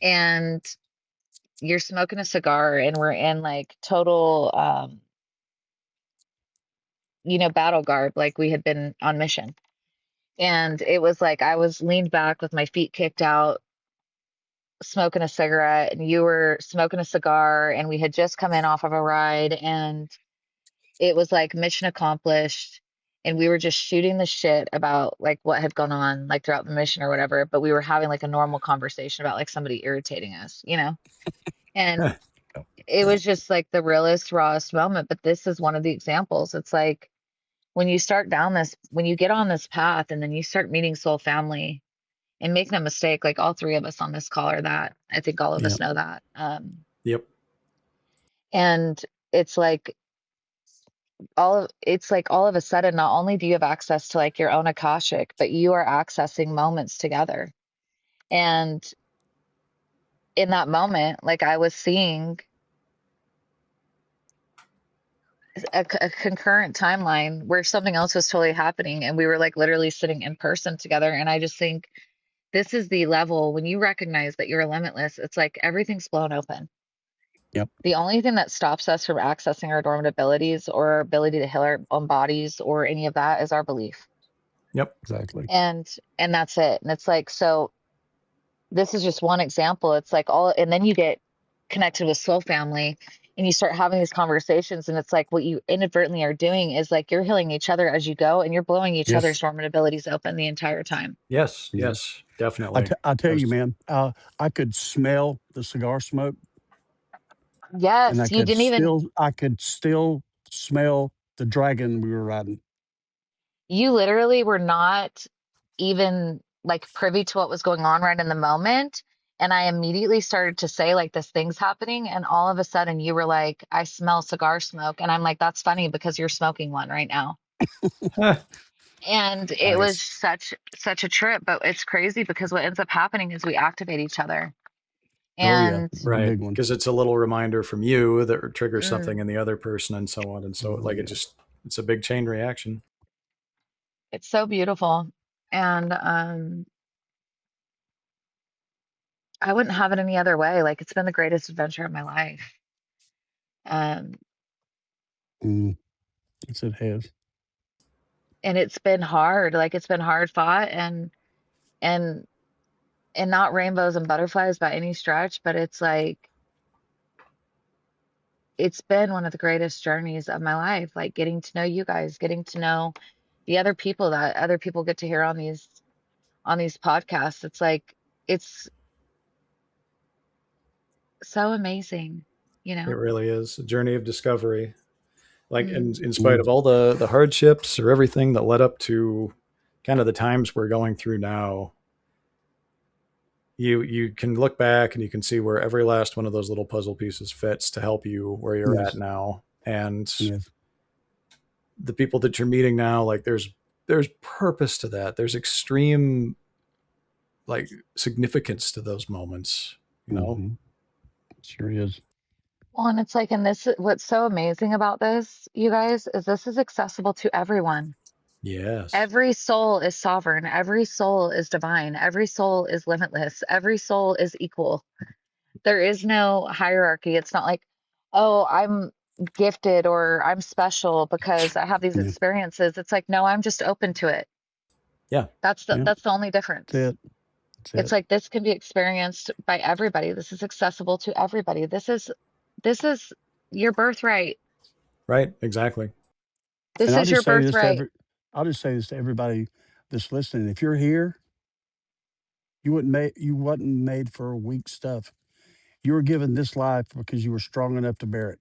And you're smoking a cigar, and we're in like total battle garb, like we had been on mission. And it was like I was leaned back with my feet kicked out, smoking a cigarette, and you were smoking a cigar, and we had just come in off of a ride, and it was like mission accomplished. And we were just shooting the shit about like what had gone on like throughout the mission or whatever, but we were having like a normal conversation about like somebody irritating us. And Yep. it Yep. was just like the realest, rawest moment. But this is one of the examples. It's like when you get on this path, and then you start meeting soul family, and make no mistake, like all three of us on this call are that. I think all of us Yep. know that. Yep. And it's like all of a sudden, not only do you have access to like your own Akashic, but you are accessing moments together. And in that moment, like I was seeing a concurrent timeline where something else was totally happening, and we were like literally sitting in person together. And I just think this is the level when you recognize that you're limitless, it's like everything's blown open. Yep. The only thing that stops us from accessing our dormant abilities or our ability to heal our own bodies or any of that is our belief. Yep. Exactly. And and that's it. And it's like, so this is just one example. It's like all, and then you get connected with soul family, and you start having these conversations, and it's like what you inadvertently are doing is like you're healing each other as you go, and you're blowing each other's Yes. dormant abilities open the entire time. Yes. Yeah. Yes. Definitely. I tell I you, was. man, I could smell the cigar smoke, and Yes, I could still smell the dragon we were riding. you literally were not even like privy to what was going on right in the moment. And I immediately started to say, like, this thing's happening. And all of a sudden you were like, I smell cigar smoke. And I'm like, that's funny because you're smoking one right now. And it was Nice. such a trip, but it's crazy because what ends up happening is we activate each other. Oh yeah, And Right. big one. Because it's a little reminder from you that triggers something mm, in the other person and so on. And so Oh like yeah. it's a big chain reaction. it's so beautiful. And I wouldn't have it any other way. Like it's been the greatest adventure of my life. Um, Mm, yes, it has. and it's been hard. Like it's been hard fought and and not rainbows and butterflies by any stretch, but it's like it's been one of the greatest journeys of my life. Like getting to know you guys, getting to know the other people that other people get to hear on these podcasts. It's like it's so amazing, you It know? really is a journey of discovery. Like Mm. in spite Mm, of all the hardships or everything that led up to kind of the times we're going through now, you can look back and you can see where every last one of those little puzzle pieces fits to help you where you're at yes, now. And yes. the people that you're meeting now, like there's purpose to that. There's extreme like significance to those moments, you know? Hmm. Sure is. Well, and it's like, and this, what's so amazing about this, you guys, is this is accessible to everyone. Yes. Every soul is sovereign. Every soul is divine. Every soul is limitless. Every soul is equal. There is no hierarchy. It's not like, oh, I'm gifted or I'm special because I have these Yeah, experiences. It's like, no, I'm just open to it. Yeah. yeah. That's the only difference. That's it. That's It's it. like this can be experienced by everybody. This is accessible to everybody. This is your birthright. Right. Exactly. This And I'll is your just say this to birthright. every. I'll just say this to everybody that's listening. If you're here, you wasn't made for weak stuff. You were given this life because you were strong enough to bear it,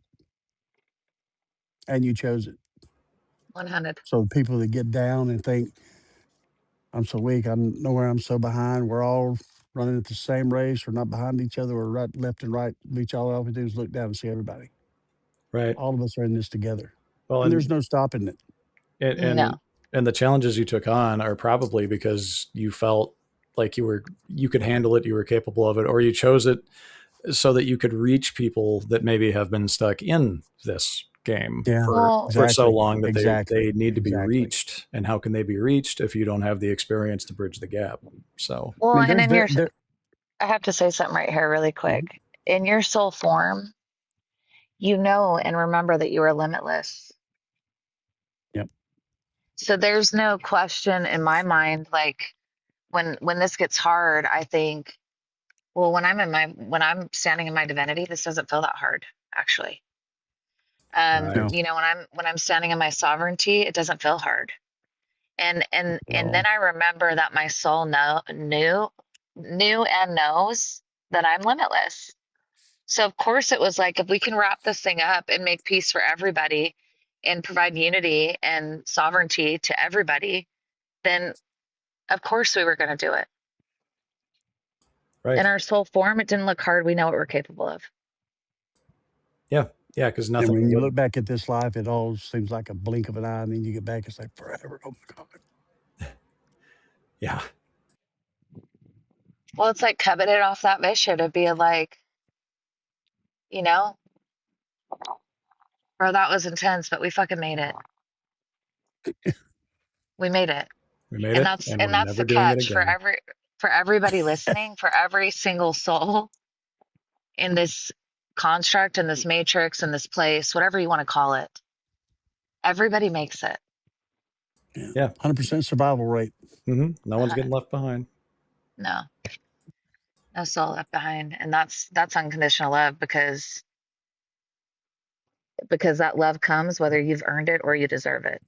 and you chose it. 100. So the people that get down and think I'm so weak, I'm nowhere, I'm so behind. We're all running at the same race. We're not behind each other. We're right, left and right. Each all we do is look down and see everybody. Right. All of us are in this together, Well, and there's no stopping it. and and No. and the challenges you took on are probably because you felt like you could handle it, you were capable of it, or you chose it so that you could reach people that maybe have been stuck in this game Yeah, Well, for so exactly, long that they exactly, need to be exactly. reached. And how can they be reached if you don't have the experience to bridge the gap? So I well, mean, and there's in very your, there. I have to say something right here really Mhm. quick. In your soul form, you know and remember that you are limitless. Yep. So there's no question in my mind, like when this gets hard, I think, well, when I'm standing in my divinity, this doesn't feel that hard, actually. right, No, When I'm standing in my sovereignty, it doesn't feel hard. at And then all. I remember that my soul knew and knows that I'm limitless. So of course it was like if we can wrap this thing up and make peace for everybody and provide unity and sovereignty to everybody, then of course we were going to do it. In right, our soul form, it didn't look hard. We know what we're capable of. yeah, yeah, because And nothing when you look would, back at this life, it all seems like a blink of an eye, and then you get back, it's like forever. Oh my god. yeah, Well, it's like coveted off that mission to be like, you know, bro, that was intense, but we fucking made it. We made it. we made it, and And we're that's never the doing it catch again. for everybody listening, for every single soul in this construct, in this matrix, in this place, whatever you want to call it. Everybody makes it. Yeah, Yeah, 100% survival rate. no one's getting left behind. No, no soul left behind. And that's unconditional love because that love comes whether you've earned it or you deserve it.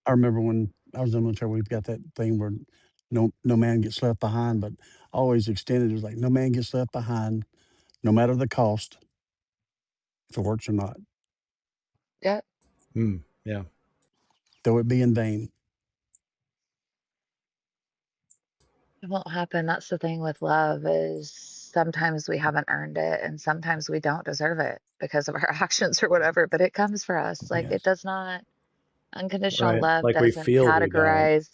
I remember when I was in the military, we've got that thing where no man gets left behind, but always extended. It was like no man gets left behind, no matter the cost, if it works or not, Yeah. Yeah, though it be in vain. It won't happen. That's the thing with love is sometimes we haven't earned it and sometimes we don't deserve it because of our actions or whatever, but it comes for us. Like it Yes. does not, unconditional right. love Like we doesn't feel we don't. categorize.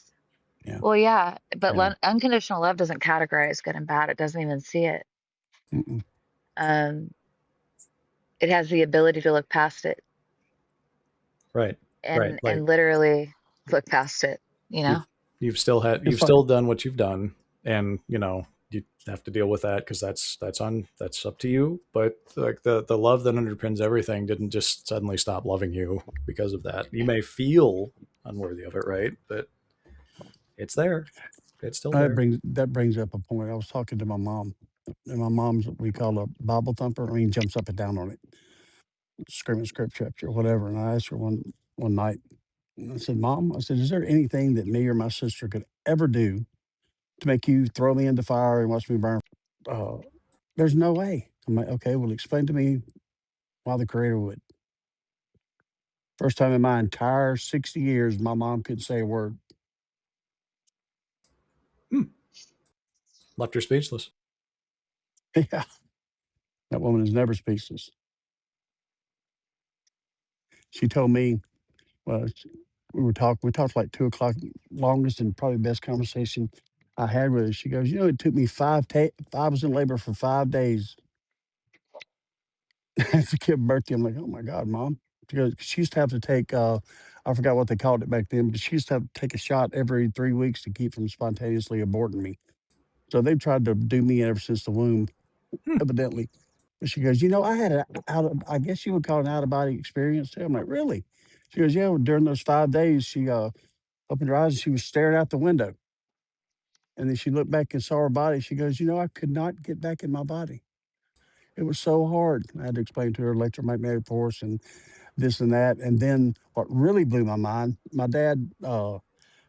Yeah. Well, yeah, but Yeah. unconditional love doesn't categorize good and bad. It doesn't even see it. Mm-mm. Um, it has the ability to look past it Right, right. and literally look past it. you You've know? you've It's like still done what you've done, and you have to deal with that because that's up to you. But like the love that underpins everything didn't just suddenly stop loving you because of that. You may feel unworthy of it, right? But it's there. It's still there. that brings up a point. I was talking to my mom, and my mom's what we call a Bible thumper. I mean, jumps up and down on it, screaming scripture or whatever. And I asked her one night, and I said, "Mom," I said, "is there anything that me or my sister could ever do to make you throw me in the fire and watch me burn?" Uh, there's no way. I'm like, okay, well, explain to me why the Creator would. First time in my entire 60 years, my mom couldn't say a word. Hmm. Left her speechless. Yeah, that woman is never speechless. She told me, well, we talked like 2 o'clock, longest and probably best conversation I had with her. She goes, it took me I was in labor for 5 days to give birth to you. I'm like, oh my God, mom. She goes, she used to have to take, I forgot what they called it back then, but she used to have to take a shot every 3 weeks to keep from spontaneously aborting me. So they've tried to do me ever since the womb, Hmm. evidently. But she goes, I had I guess you would call it an out of body experience too. I'm like, really? She goes, yeah, well, during those 5 days, she opened her eyes and she was staring out the window. And then she looked back and saw her body. She goes, I could not get back in my body. It was so hard. I had to explain to her electromagnetic force and this and that. And then what really blew my mind, my dad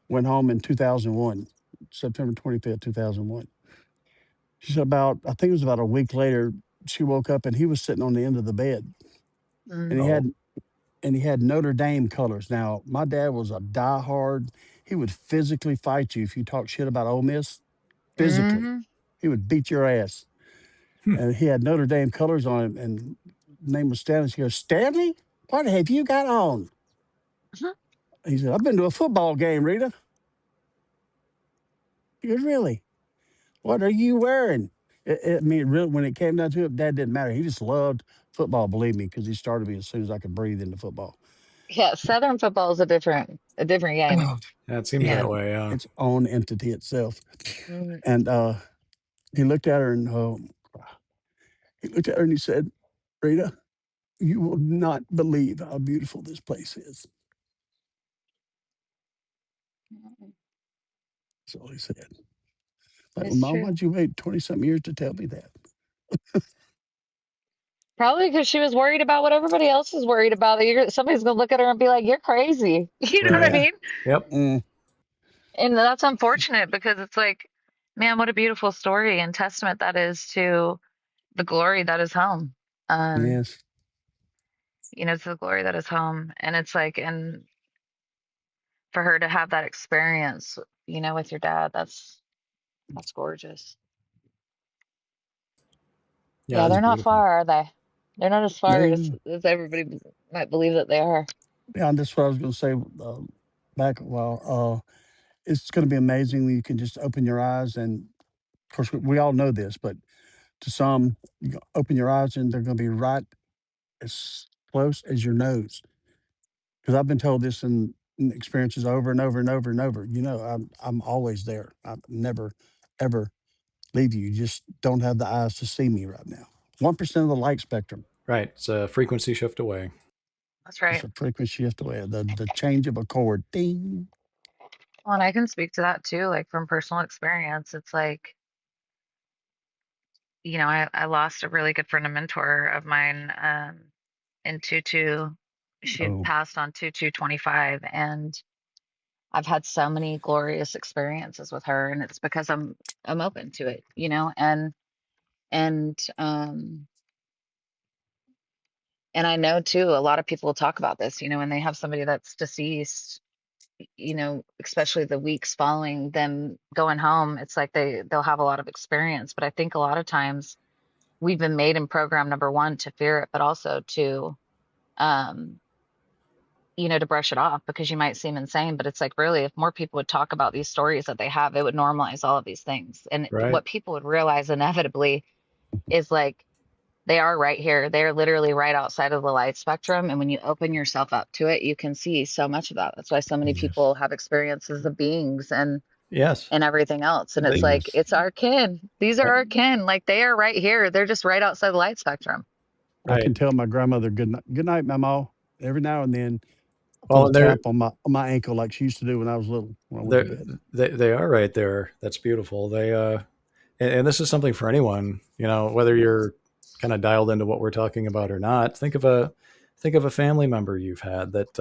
went home in 2001, September 25th, 2001. She said I think it was about a week later, she woke up and he was sitting on the end of the bed and Mm. Oh. he had Notre Dame colors. Now, my dad was a diehard. He would physically fight you if you talk shit about Ole Miss. Physically, Mm-hmm. he would beat your ass. Hmm. And he had Notre Dame colors on him. And name was Stanley. She goes, Stanley, what have you got on? He said, I've been to a football game, Rita. He goes, really? What are you wearing? I mean, really, when it came down to it, Dad didn't matter. He just loved football, believe me, because he started me as soon as I could breathe into football. Yeah, Southern football is a different game. Yeah, it seems Yeah. that way. Yeah. Its own entity itself. Mhm. And he looked at her and he looked at her and he said, Rita, you will not believe how beautiful this place is. That's all he said. Like, well, It's Mom, true. why'd you wait 20 something years to tell me that? Probably because she was worried about what everybody else is worried about. That somebody's gonna look at her and be like, "You're crazy." You know what I Right. Yeah. mean? Yep. Mm, And that's unfortunate because it's like, man, what a beautiful story and testament that is to the glory that is home. Um, yes. to the glory that is home. And it's like, and for her to have that experience, with your dad, that's gorgeous. Yeah, Yeah, it's they're not beautiful. far, are they? They're not as far They, as everybody might believe that they are. yeah, and that's what I was going to say back a while. It's going to be amazing when you can just open your eyes. And of course, we all know this, but to some, open your eyes and they're going to be right as close as your nose. Because I've been told this in experiences over and over and over and over. I'm always there. I never, ever leave you. You just don't have the eyes to see me right now. 1% of the light spectrum. Right. It's a frequency shift away. That's It's right. a frequency shift away. The change of a chord. Ding. Well, and I can speak to that too, like from personal experience. It's like, I lost a really good friend and mentor of mine in 2-2. She had Oh, passed on 2-2-25, and I've had so many glorious experiences with her, and it's because I'm open to it, and and I know too, a lot of people will talk about this, when they have somebody that's deceased, especially the weeks following them going home, it's like they'll have a lot of experience. But I think a lot of times we've been made in program number one to fear it, but also to um, to brush it off because you might seem insane. But it's like really, if more people would talk about these stories that they have, it would normalize all of these things. And Right. what people would realize inevitably is like They are right here. They are literally right outside of the light spectrum. And when you open yourself up to it, you can see so much of that. That's why so many Yes. people have experiences of beings Yes. and everything else. And it's They, like, Yes. it's our kin. These are right. our kin. Like they are right here. They're just right outside the light spectrum. I Right. can tell my grandmother good night, Mama. Every now and then, put Well, a and they're tap on my ankle like she used to do when I was little when I went to they're bed. they are right there. That's beautiful. And this is something for anyone, whether you're kind of dialed into what we're talking about or not. Think of a family member you've had that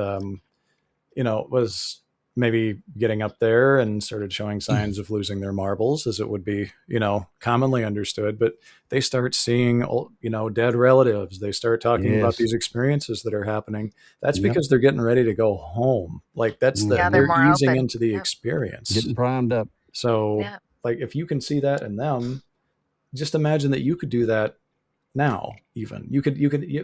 was maybe getting up there and started showing signs of losing their marbles, as it would be, commonly understood. But they start seeing, dead relatives. They start talking about Yes. these experiences that are happening. That's Yep. because they're getting ready to go home. Like Yeah, they're Hmm. they're more easing open. into the Yep. experience. Getting primed up. So, Yeah. like, if you can see that in them, just imagine that you could do that now. Even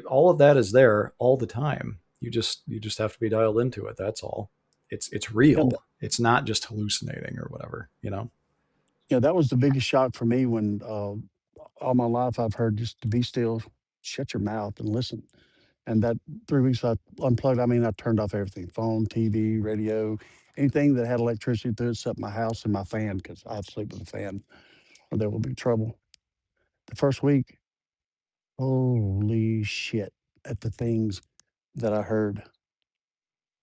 all of that is there all the time. You just have to be dialed into it. That's all. It's Yeah, real. It's not just hallucinating or whatever. yeah, that was the biggest shock for me when all my life I've heard just to be still, shut your mouth and listen. And that 3 weeks I unplugged, I mean, I turned off everything phone, TV, radio, anything that had electricity through it, except my house and my fan, because I have to sleep with a fan or there will be trouble. The first week, holy shit, at the things that I heard.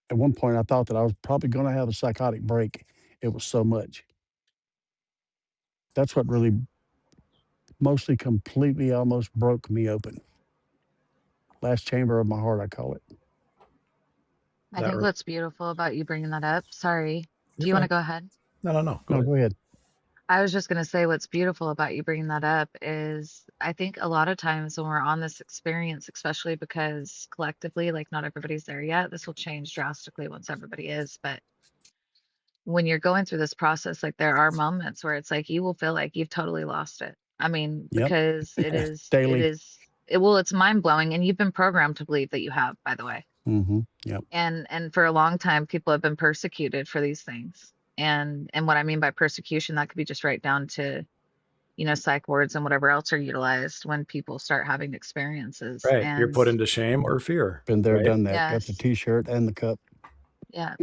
At one point, I thought that I was probably going to have a psychotic break. It was so much. That's what really mostly completely almost broke me open. Last chamber of my heart, I call it. I That think what's beautiful about you bringing that up, sorry, You're do you want to fine. go ahead? No, no, no. Go No, ahead. go ahead. I was just going to say what's beautiful about you bringing that up is I think a lot of times when we're on this experience, especially because collectively, like not everybody's there yet, this will change drastically once everybody is. But when you're going through this process, like there are moments where it's like you will feel like you've totally lost it. I mean, Yep. because Daily. well, it's mind blowing. And you've been programmed to believe that you have, by the way. Hmm. Yep. And for a long time, people have been persecuted for these things. And what I mean by persecution, that could be just right down to psych words and whatever else are utilized when people start having experiences. Right. You're And put into shame or fear. Been there, Right. done that. Got the yes, T-shirt and the cup. yeah,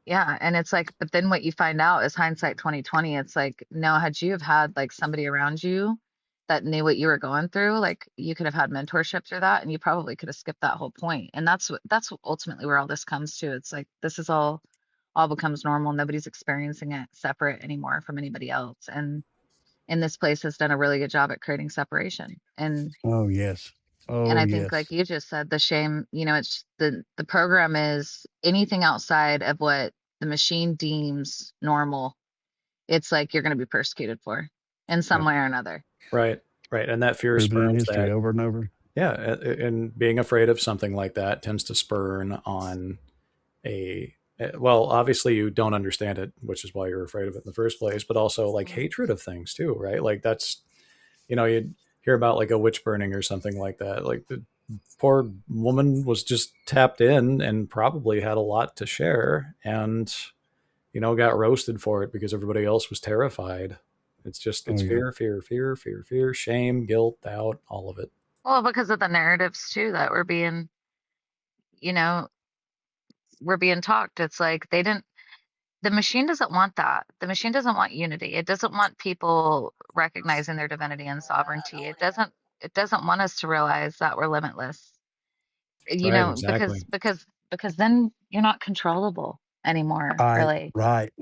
yeah. And it's like, but then what you find out is hindsight 2020. It's like, no, had you have had like somebody around you that knew what you were going through, like you could have had mentorship through that, and you probably could have skipped that whole point. And that's ultimately where all this comes to. It's like this is all becomes normal. Nobody's experiencing it separate anymore from anybody else. And this place has done a really good job at creating separation. Oh yes. And Oh I think like yes. you just said, the shame, it's the program is anything outside of what the machine deems normal. It's like you're going to be persecuted for in some Yep. way or another. Right. Right. And that fear Proven in spurns history that. over and over. Yeah. And being afraid of something like that tends to spurn on well, obviously you don't understand it, which is why you're afraid of it in the first place, but also like Mhm. hatred of things too, right? Like that's, you'd hear about like a witch burning or something like that. Like the poor woman was just tapped in and probably had a lot to share and, got roasted for it because everybody else was terrified. It's Oh yeah. fear, fear, fear, fear, fear, shame, guilt, doubt, all of it. Well, because of the narratives too that you know, we're being talked. It's like the machine doesn't want that. The machine doesn't want unity. It doesn't want people recognizing their divinity and sovereignty. It doesn't want us to realize that we're limitless. Right. Because Exactly. then you're not controllable anymore, Right. really. Right.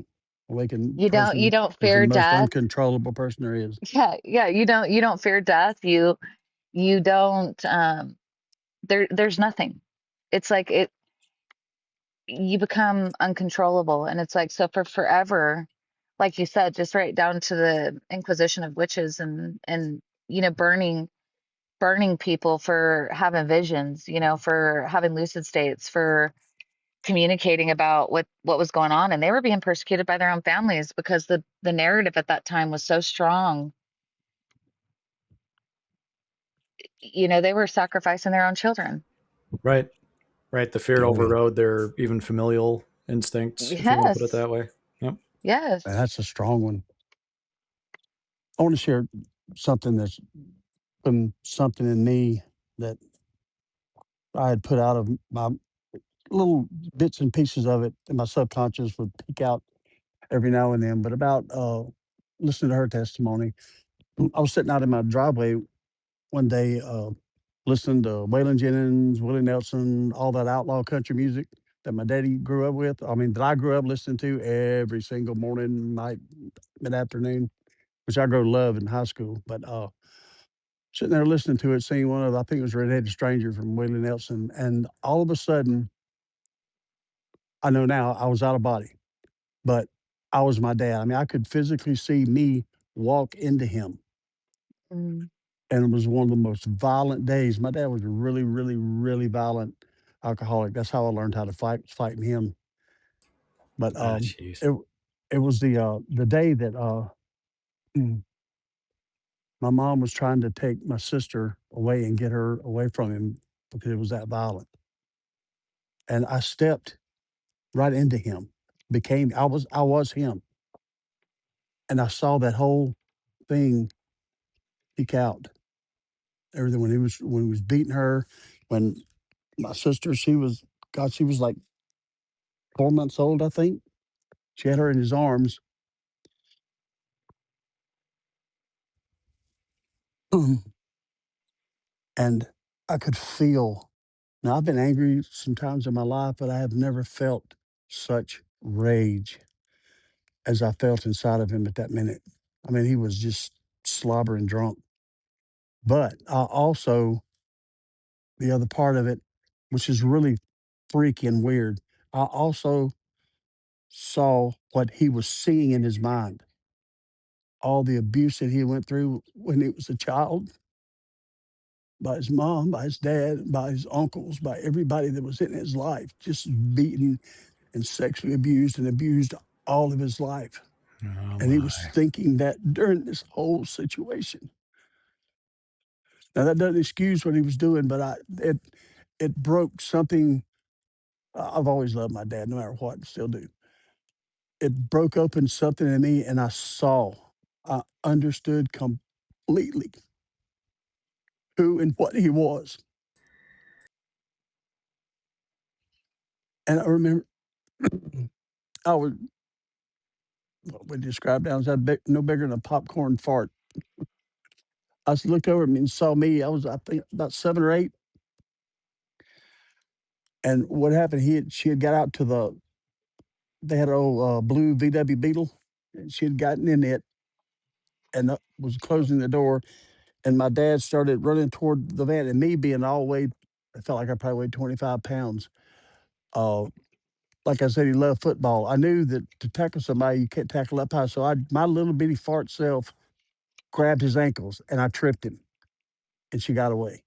Awakened You person don't is the fear most death. uncontrollable person there is. Yeah, yeah, you don't fear death. You don't there's nothing. It's like you become uncontrollable, and it's like so for forever, like you said, just right down to the inquisition of witches and burning people for having visions, for having lucid states, for communicating about what was going on, and they were being persecuted by their own families because the narrative at that time was so strong. They were sacrificing their own children. Right. Right. The fear Oh yeah. overrode their even familial instincts, if you want to put it Yes, that way. Yep. Man, yes. that's a strong one. I want to share something that's when something in me that I had put out of my little bits and pieces of it in my subconscious would peek out every now and then. But about listening to her testimony, I was sitting out in my driveway one day, listening to Waylon Jennings, Willie Nelson, all that outlaw country music that my daddy grew up with. I mean, that I grew up listening to every single morning, night, mid afternoon, which I grew to love in high school. But sitting there listening to it, seeing one of, I think it was Redheaded Stranger from Willie Nelson. And all of a sudden, I know now I was out of body, but I was my dad. I mean, I could physically see me walk into him. Mm, And it was one of the most violent days. My dad was a really, really, really violent alcoholic. That's how I learned how to fight, was fighting him. But Ah, jeez. it was the day that mm, my mom was trying to take my sister away and get her away from him because it was that violent. And I stepped right into him. Became I was him. And I saw that whole thing peek out. Everything when he was beating her, when my sister, she was like 4 months old, I think. She had her in his arms, and I could feel. Now, I've been angry sometimes in my life, but I have never felt such rage as I felt inside of him at that minute. I mean, he was just slobbering drunk. But I also, the other part of it, which is really freaky and weird, I also saw what he was seeing in his mind, all the abuse that he went through when he was a child, by his mom, by his dad, by his uncles, by everybody that was in his life, just beaten and sexually abused and abused all of his life. Oh And he was my. thinking that during this whole situation. Now that doesn't excuse what he was doing, but it broke something. I've always loved my dad, no matter what, still do. It broke open something in me, and I understood completely who and what he was. And I remember I was what we described now as that big, no bigger than a popcorn fart. I just looked over at me and saw me. I was, I think, about 7 or 8. And what happened? She had got out to they had an old blue VW Beetle, and she had gotten in it and was closing the door. And my dad started running toward the van, and me being all weighed, I felt like I probably weighed 25 pounds. Uh, like I said, he loved football. I knew that to tackle somebody, you can't tackle up high. So my little bitty fart self grabbed his ankles, and I tripped him, and she got away.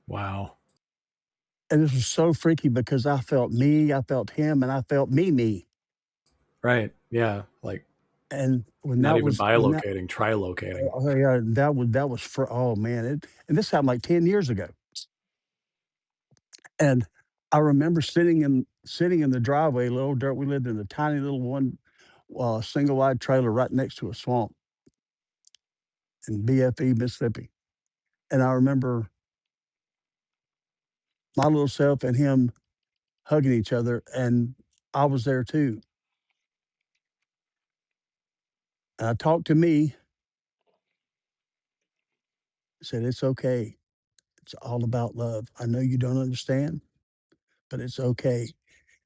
Wow. And this was so freaky because I felt me, I felt him, and I felt me. Right. Yeah. Like And when not that even was when that bilocating, trilocating. yeah, that was for oh man, and this happened like 10 years ago. And I remember sitting in the driveway, little dirt. We lived in a tiny little one, single wide trailer right next to a swamp in BFE, Mississippi. And I remember my little self and him hugging each other, and I was there too. And I talked to me, said, "It's okay. It's all about love. I know you don't understand, but it's okay."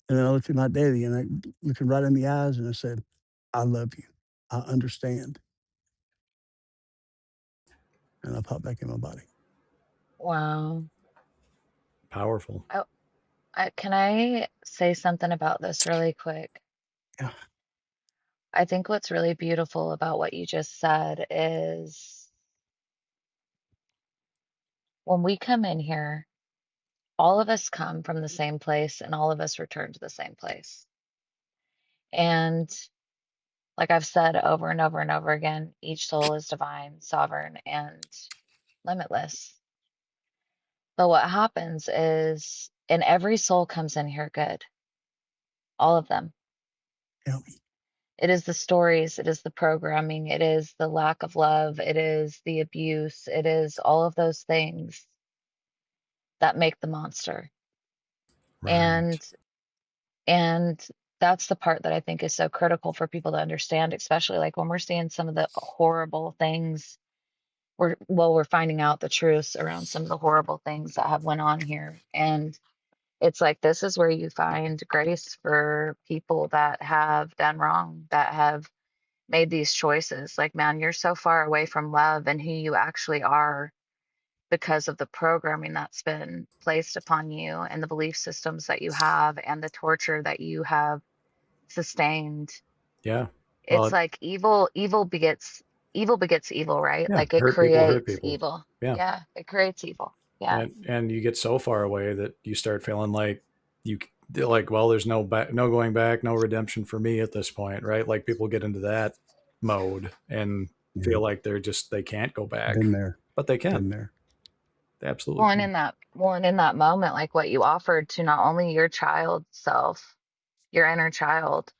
And then I looked at my daddy and I looked him right in the eyes and I said, "I love you. I understand." And I popped back in my body. wow. Powerful. Can I say something about this really quick? Yeah, I think what's really beautiful about what you just said is when we come in here, all of us come from the same place and all of us return to the same place. And like I've said over and over and over again, each soul is divine, sovereign, and limitless. But what happens is, and every soul comes in here good, all of them. yeah, It is the stories, it is the programming, it is the lack of love, it is the abuse, it is all of those things that make the monster. Right. And and that's the part that I think is so critical for people to understand, especially like when we're seeing some of the horrible things. We're finding out the truths around some of the horrible things that have went on here. And it's like this is where you find grace for people that have done wrong, that have made these choices. Like, man, you're so far away from love and who you actually are because of the programming that's been placed upon you and the belief systems that you have and the torture that you have sustained. Yeah. It's Well, like evil begets evil, right? yeah. Like it Hurt people hurt creates people. evil. Yeah. Yeah, it creates evil. Yeah. And you get so far away that you start feeling like you like, well, there's no going back, no redemption for me at this point, right? Like people get into that mode and Yeah, feel like they can't go back, been there, but they can. been there. They absolutely Well, and can. in that moment, like what you offered to not only your child self, your inner child,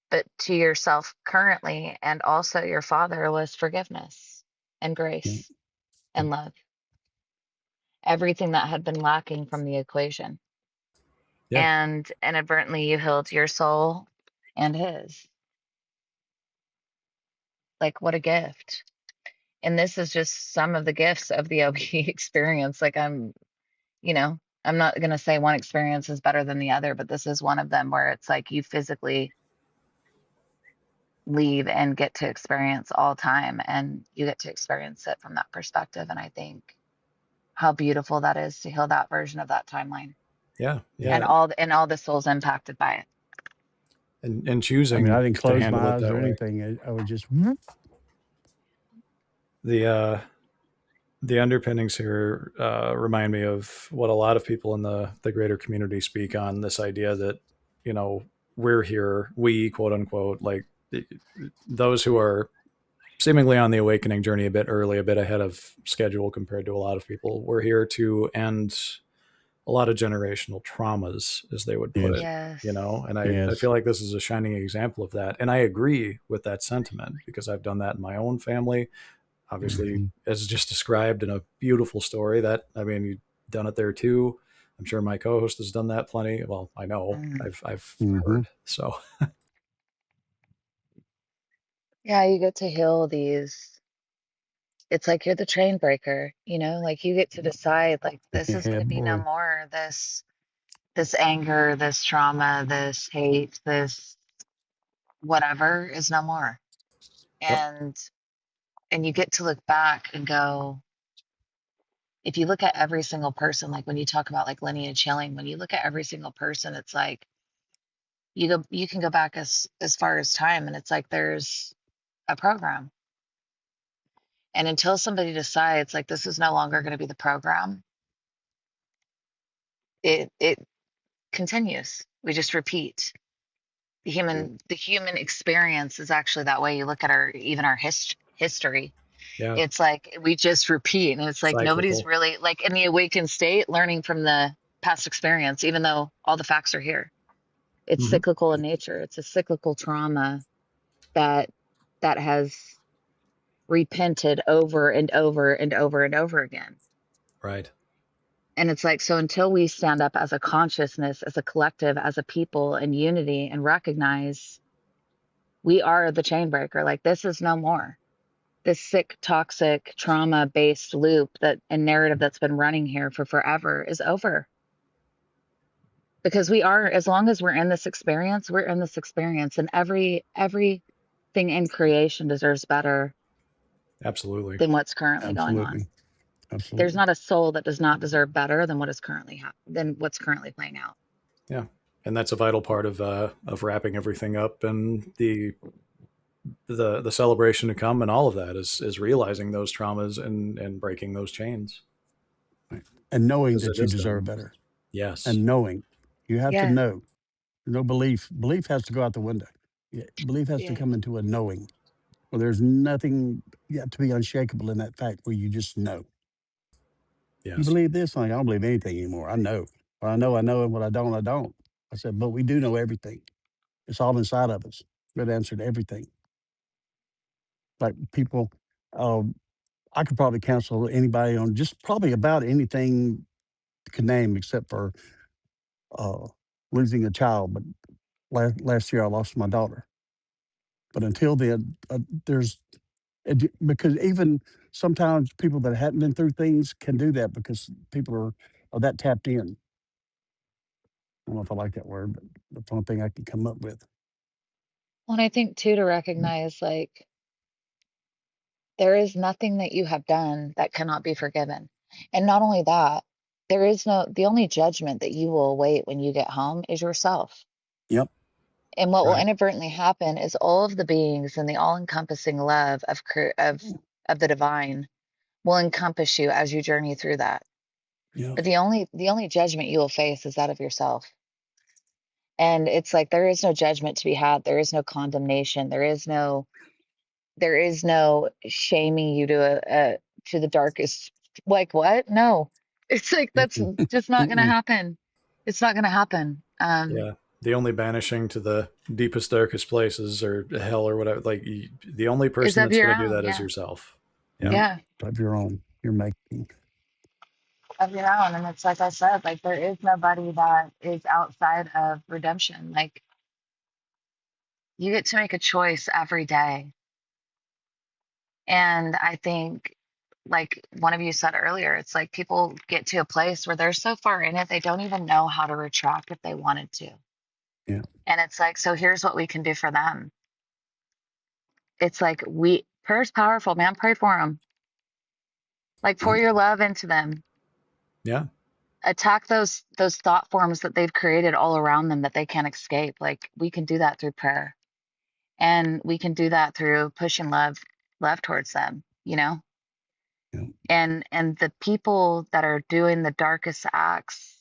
but to yourself currently and also your father was forgiveness and Yeah, grace yeah, and love. Everything that had been lacking from the equation. Yeah. And inadvertently you healed your soul and his. Like what a gift. And this is just some of the gifts of the OB experience. Like you know, I'm not going to say one experience is better than the other, but this is one of them where it's like you physically leave and get to experience all time and you get to experience it from that perspective. And I think how beautiful that is to heal that version of that timeline Yeah. yeah. and Yeah. all the souls impacted by it. And I mean, I choosing didn't to close handle my it eyes that or way. anything. I would just, The the underpinnings here remind me of what a lot of people in the greater community speak on, this idea that, you know, we're here, we quote unquote, like those who are seemingly on the awakening journey a bit early, a bit ahead of schedule compared to a lot of people, we're here to end a lot of generational traumas, as they would put yes, it, you Yes. know. And I yes. feel like this is a shining example of that, and I agree with that sentiment because I've done that in my own family, obviously, Hmm. as just described in a beautiful story. That, I mean, you've done it there too. I'm sure my co-host has done that plenty. Well, I know Mhm. I've Hmm. heard. So Yeah, you get to heal these. It's like you're the train breaker, like you get to decide like this is Yeah, going to be no boy. more this anger, this trauma, this hate, this whatever is no more. yep. And you get to look back and go, if you look at every single person, like when you talk about like lineage healing, when you look at every single person, it's like you can go back as far as time and it's like there's a program. And until somebody decides like this is no longer going to be the program, it continues. We just repeat. Yeah, The human experience is actually that way. You look at our even our history. Yeah. It's like we just repeat, and it's like nobody's Cyclical. really like in the awakened state learning from the past experience, even though all the facts are here. It's Hmm. cyclical in nature. It's a cyclical trauma that that has repented over and over and over and over again. Right. And it's like, so until we stand up as a consciousness, as a collective, as a people in unity and recognize we are the chain breaker, like this is no more. This sick, toxic, trauma based loop that and narrative that's been running here for forever is over. Because we are, as long as we're in this experience, we're in this experience. And everything in creation deserves better Absolutely. than what's currently going on. absolutely, There's absolutely. not a soul that does not deserve better than what is currently than what's currently playing out. Yeah. And that's a vital part of wrapping everything up, and the celebration to come, and all of that is realizing those traumas and breaking those chains, Right. And knowing because it that you is deserve done. better, Yes. and knowing you have to Yeah, know. No belief. Belief has to go out the window. Yeah, belief has to yeah, come into a knowing. Well, there's nothing you have to be unshakable in that fact where you just know. You Yes. believe this? Like, I don't believe anything anymore. I know. What I know, and what I don't, I don't. I said, but we do know everything. It's all inside of us. Good answer to everything. Like people, um, I could probably counsel anybody on just probably about anything you could name except for uh, losing a child. But last year I lost my daughter. But until then, there's because even sometimes people that hadn't been through things can do that because people are that tapped in. I don't know if I like that word, but that's the only thing I can come up with. And I think too to recognize like there is nothing that you have done that cannot be forgiven. And not only that, the only judgment that you will await when you get home is yourself. Yep. And what will Right. inadvertently happen is all of the beings and the all-encompassing love of the divine will encompass you as you journey through that. Yep. But the only judgment you will face is that of yourself. And it's like there is no judgment to be had. There is no condemnation. There is no shaming you to the darkest. Like what? No. It's like that's Mm-mm. just not gonna Mm-mm. happen. It's not gonna happen. Yeah. The only banishing to the deepest, darkest places or hell or whatever, like the only Is person of that's your going to do own, that is yeah. yourself. Yeah. Yep. Yeah, Of your own, you're making. of your own. And it's like I said, like there is nobody that is outside of redemption. Like you get to make a choice every day. And I think, like one of you said earlier, it's like people get to a place where they're so far in it, they don't even know how to retract if they wanted to. Yeah. And it's like, so here's what we can do for them. It's like prayer's powerful, man. Pray for them. Like pour Yep. your love into them. Yeah. Attack those thought forms that they've created all around them that they can't escape. Like we can do that through prayer, and we can do that through pushing love towards them. Yep. And the people that are doing the darkest acts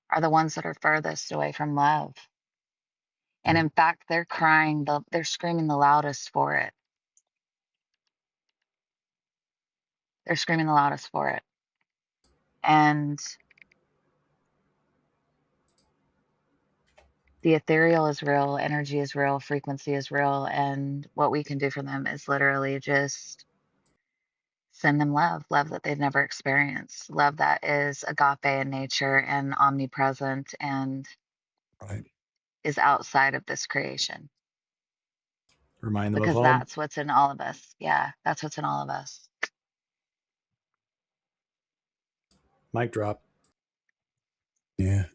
are the ones that are furthest away from love. And Yep. in fact, they're screaming the loudest for it. They're screaming the loudest for it. And the ethereal is real, energy is real, frequency is real. And what we can do for them is literally just send them love that they've never experienced, love that is agape in nature and omnipresent and Right. is outside of this creation. Remind them of Because home. that's what's in all of us. Yeah, that's what's in all of us. Mic drop. Yeah.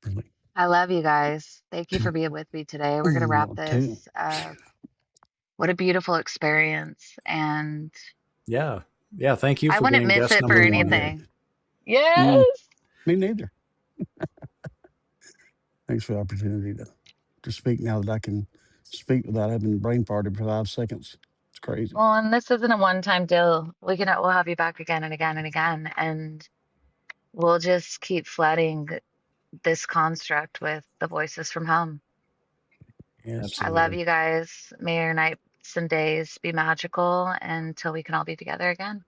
Really. I love you guys. Thank you for being with me today. We're going to wrap No, too. this. What a beautiful experience. And Yeah. Yeah. Thank you I for wouldn't being miss guest it for number Yeah. one Yeah. here. anything. Mm, Yes. me neither. Thanks for the opportunity to speak now that I can speak without having brain farted for 5 seconds. It's crazy. Well, and this isn't a one-time deal. We'll have you back again and again and again. And we'll just keep flooding this construct with the voices from home. Yes. I love Absolutely. you guys. May your nights and days be magical until we can all be together again.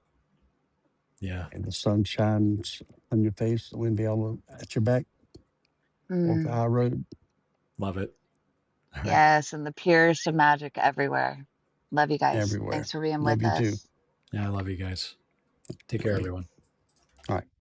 Yeah. And the sun shines on your face, the wind be all at your back, walk the Mm, high road Love it. All right. yes, and the purest of magic everywhere. Love you guys. everywhere. Thanks for being Love with you too. us. Yeah. I love you guys. Take care, Great. everyone. All right.